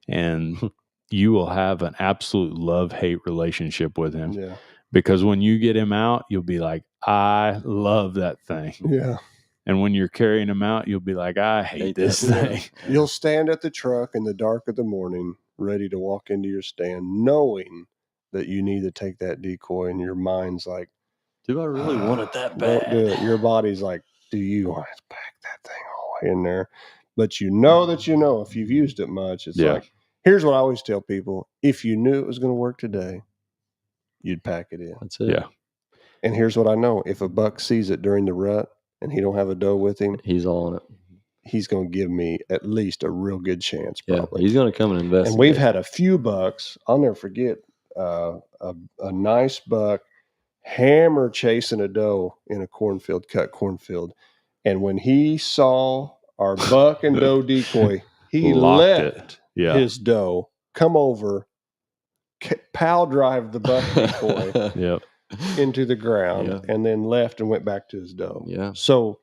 and you will have an absolute love-hate relationship with him. Yeah. Because when you get him out, you'll be like, I love that thing. Yeah. And when you're carrying him out, you'll be like, I hate this thing. You'll stand at the truck in the dark of the morning, ready to walk into your stand, knowing that you need to take that decoy, and your mind's like, do I really want it that bad? Don't do it. Your body's like, do you want to pack that thing all the way in there? But you know that if you've used it much, it's like, here's what I always tell people. If you knew it was going to work today, you'd pack it in. That's it. Yeah. And here's what I know. If a buck sees it during the rut and he don't have a doe with him, he's all on it. He's going to give me at least a real good chance, probably. Yeah, he's going to come and invest. And we've had a few bucks. I'll never forget a nice buck hammer chasing a doe in a cut cornfield. And when he saw our buck and doe decoy, he left his doe, come over, pow drive the buck decoy into the ground, and then left and went back to his doe. Yeah. So,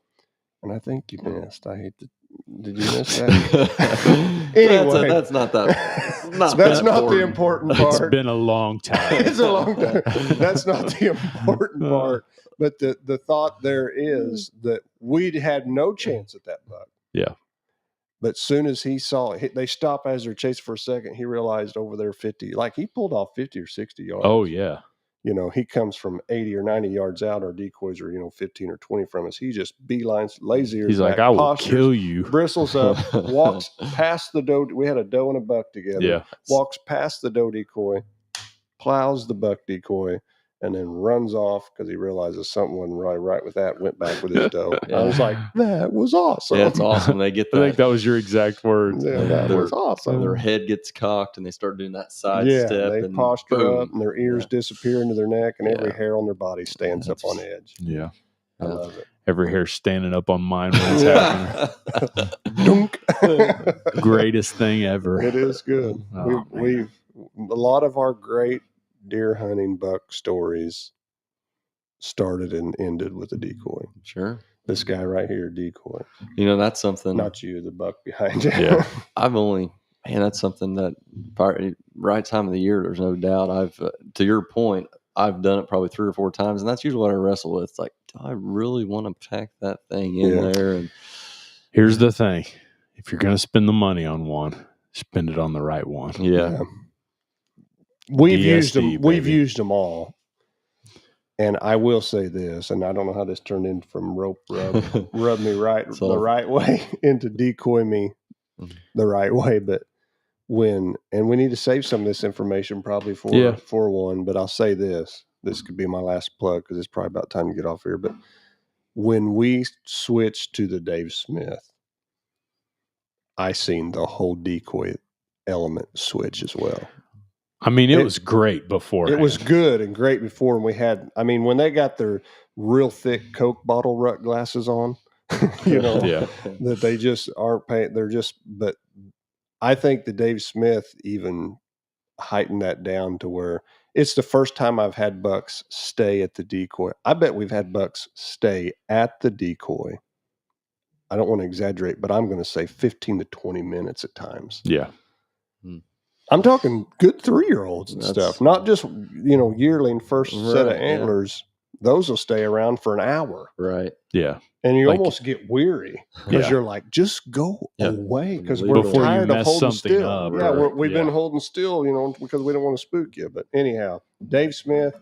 and I think you missed. Did you miss that? Anyway, that's not that. That's not the important part. It's been a long time. It's a long time. That's not the important part. But the thought there is that we'd had no chance at that buck. Yeah. But soon as he saw it, they stopped as they're chasing for a second. He realized over there 50, like he pulled off 50 or 60 yards. Oh, yeah. He comes from 80 or 90 yards out. Our decoys are, 15 or 20 from us. He just beelines, lazy ears. He's back, like, I will postures, kill you. Bristles up, walks past the doe. We had a doe and a buck together. Yeah. Walks past the doe decoy, plows the buck decoy, and then runs off because he realizes something wasn't really right with that. Went back with his doe. I was like, that was awesome. Yeah, it's awesome. They get that. I think that was your exact words. Yeah, that was awesome. Their head gets cocked and they start doing that side step. They and posture boom. up and their ears disappear into their neck and every hair on their body stands up on edge. Yeah. I love it. Every hair standing up on mine when it's happening. Dunk. Greatest thing ever. It is good. We've a lot of our great deer hunting buck stories started and ended with a decoy. Sure. This guy right here, decoy. That's something. Not you, the buck behind you. Yeah. That's something that right time of the year, there's no doubt. To your point, I've done it probably 3 or 4 times, and that's usually what I wrestle with. It's like, do I really want to pack that thing in there? And here's the thing. If you're going to spend the money on one, spend it on the right one. Yeah. We've DSD, used them. baby. We've used them all. And I will say this, and I don't know how this turned in from rope rub me the right way into decoy me the right way. But we need to save some of this information probably for one, but I'll say this could be my last plug because it's probably about time to get off here. But when we switched to the Dave Smith, I seen the whole decoy element switch as well. I mean, it was great before. It was good and great before. And when they got their real thick Coke bottle rut glasses on, that they just aren't paying. But I think the Dave Smith even heightened that down to where it's the first time I've had bucks stay at the decoy. I bet we've had bucks stay at the decoy. I don't want to exaggerate, but I'm going to say 15 to 20 minutes at times. Yeah. I'm talking good 3-year-olds and stuff, not just, yearling first set of antlers. Those will stay around for an hour. Right. Yeah. And you almost get weary because you're like, just go away because we're tired of holding still. Up, we've been holding still, because we don't want to spook you. But anyhow, Dave Smith,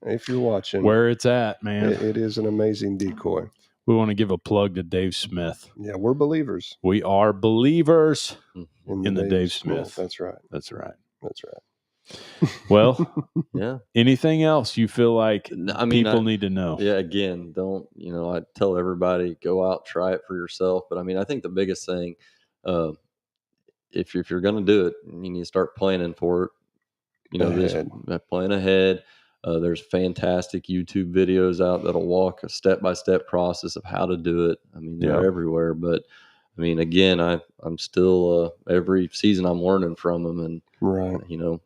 if you're watching. Where it's at, man. It is an amazing decoy. We want to give a plug to Dave Smith. Yeah, we're believers. We are believers in the Dave Smith. That's right. That's right. That's right. Well, yeah. Anything else you feel like people need to know? Yeah, again, don't, I tell everybody, go out, try it for yourself. But I think the biggest thing, if you're going to do it, you need to start planning for it. Plan ahead. There's fantastic YouTube videos out that'll walk a step-by-step process of how to do it. I mean, they're everywhere, but I mean, again, I'm still every season I'm learning from them, and Right. you know,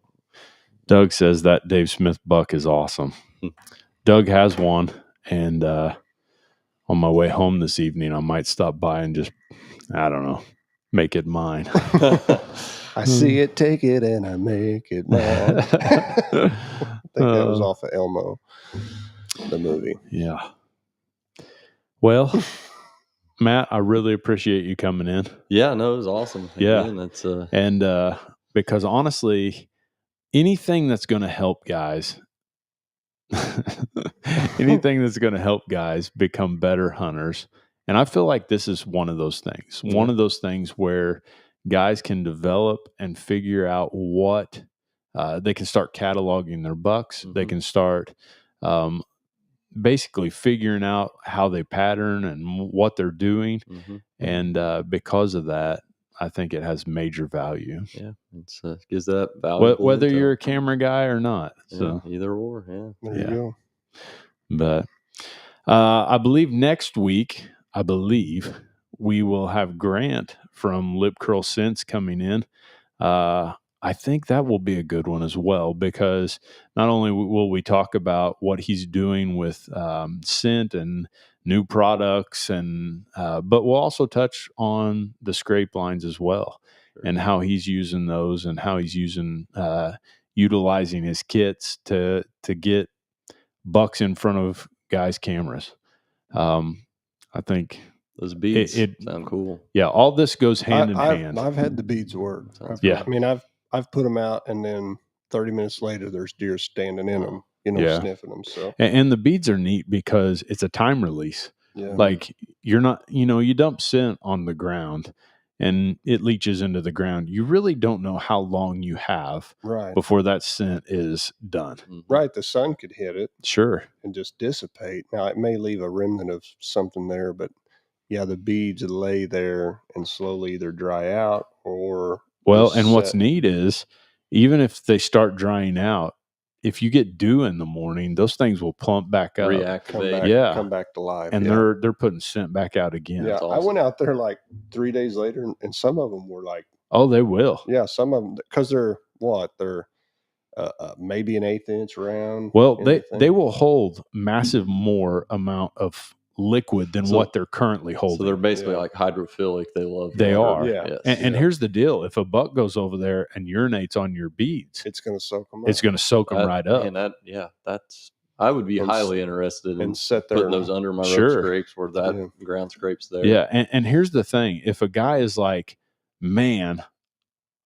Doug says that Dave Smith buck is awesome. Doug has one, and on my way home this evening, I might stop by and just, I don't know, make it mine. I see it, take it, and I make it mine. I think that was off of Elmo, the movie. Yeah. Well, Matt, I really appreciate you coming in. Yeah, no, it was awesome. Again, that's and because honestly, anything that's going to help guys, become better hunters. And I feel like this is one of those things. One of those things where guys can develop and figure out what they can start cataloging their bucks. They can start basically figuring out how they pattern and what they're doing. And because of that, I think it has major value. Yeah, it's gives that value. Whether you're a camera guy or not. So either or, There you go. But I believe next week, we will have Grant from Lip Curl Scents coming in. I think that will be a good one as well, because not only will we talk about what he's doing with scent and new products, and but we'll also touch on the scrape lines as well, and how he's using those, and how he's utilizing his kits to get bucks in front of guys' cameras. I think those beads sound cool. Yeah, all this goes hand in hand. I've had the beads work. Yeah, I mean, I've put them out, and then 30 minutes later, there's deer standing in them, sniffing them. So, and the beads are neat because it's a time release. Yeah. Like, you're not, you dump scent on the ground and it leaches into the ground. You really don't know how long you have before that scent is done. Right. The sun could hit it. Sure. And just dissipate. Now, it may leave a remnant of something there, but yeah, the beads lay there and slowly either dry out or. Well, and what's neat is, even if they start drying out, if you get dew in the morning, those things will plump back up, reactivate, come back to life, and they're putting scent back out again. Yeah, awesome. I went out there like 3 days later, and some of them were like, oh, they will. Yeah, some of them, because they're maybe an 1/8 inch round. Well, they will hold massive more amount of liquid than what they're currently holding. So they're basically like hydrophilic. They are. Yeah. And here's the deal. If a buck goes over there and urinates on your beads, it's going to soak them up. It's going to soak them right up. And I would be highly interested in putting those under my rope scrapes where that ground scrape's there. Yeah. And here's the thing. If a guy is like, man,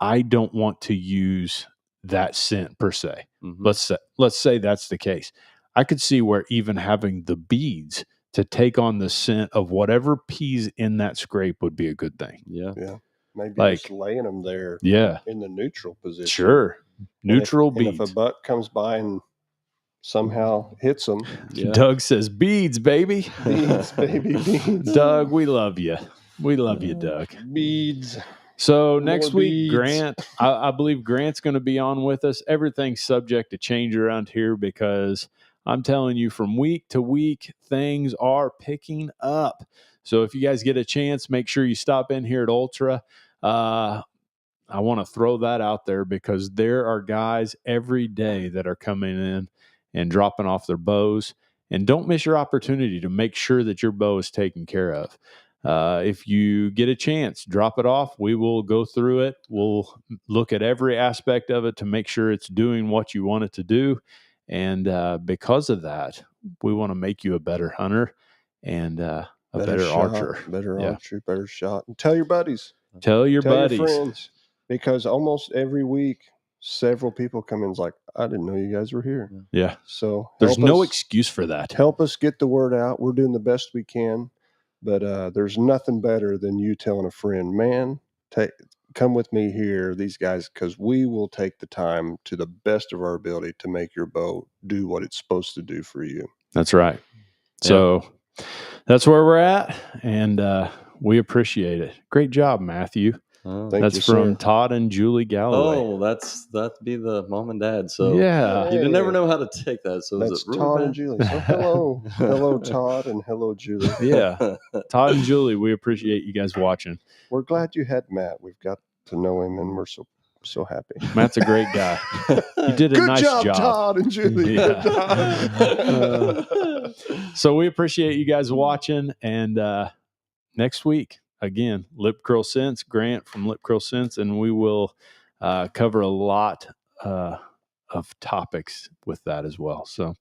I don't want to use that scent per se. Let's say that's the case. I could see where even having the beads to take on the scent of whatever peas in that scrape would be a good thing. Yeah. Maybe just laying them there in the neutral position. Sure. Neutral beads. And if a buck comes by and somehow hits them. Doug says, beads, baby. Beads, baby, beads. Doug, we love you. We love you, Doug. Beads. So next week, Grant, I believe Grant's going to be on with us. Everything's subject to change around here because I'm telling you, from week to week, things are picking up. So if you guys get a chance, make sure you stop in here at Ultra. I want to throw that out there because there are guys every day that are coming in and dropping off their bows. And don't miss your opportunity to make sure that your bow is taken care of. If you get a chance, drop it off. We will go through it. We'll look at every aspect of it to make sure it's doing what you want it to do. And because of that, we want to make you a better hunter and a better archer. Better archer, better shot. And tell your buddies. Tell your buddies. Your friends. Because almost every week, several people come in and like, I didn't know you guys were here. Yeah. So there's no excuse for that. Help us get the word out. We're doing the best we can. But there's nothing better than you telling a friend, man, come with me here, these guys, because we will take the time to the best of our ability to make your bow do what it's supposed to do for you. That's right. So that's where we're at, and we appreciate it. Great job, Matthew. Oh, That's from Todd and Julie Galloway. Oh, that'd be the mom and dad. So yeah, you never know how to take that. So that's is it really Todd bad? and Julie. So hello Todd and hello Julie. Yeah, Todd and Julie, we appreciate you guys watching. We're glad you had Matt. We've got to know him, and we're so happy. Matt's a great guy. He did a Good nice job, Todd and Julie. Yeah. So we appreciate you guys watching, and next week again, Lip Curl Sense, Grant from Lip Curl Sense, and we will cover a lot of topics with that as well. So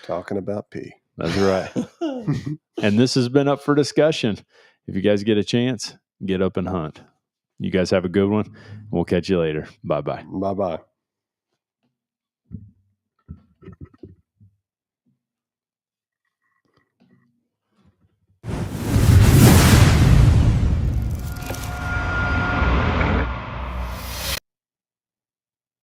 Talking about pee. that's right. And this has been up for discussion. If you guys get a chance, get up and hunt. You guys have a good one. We'll catch you later. Bye-bye. Bye-bye.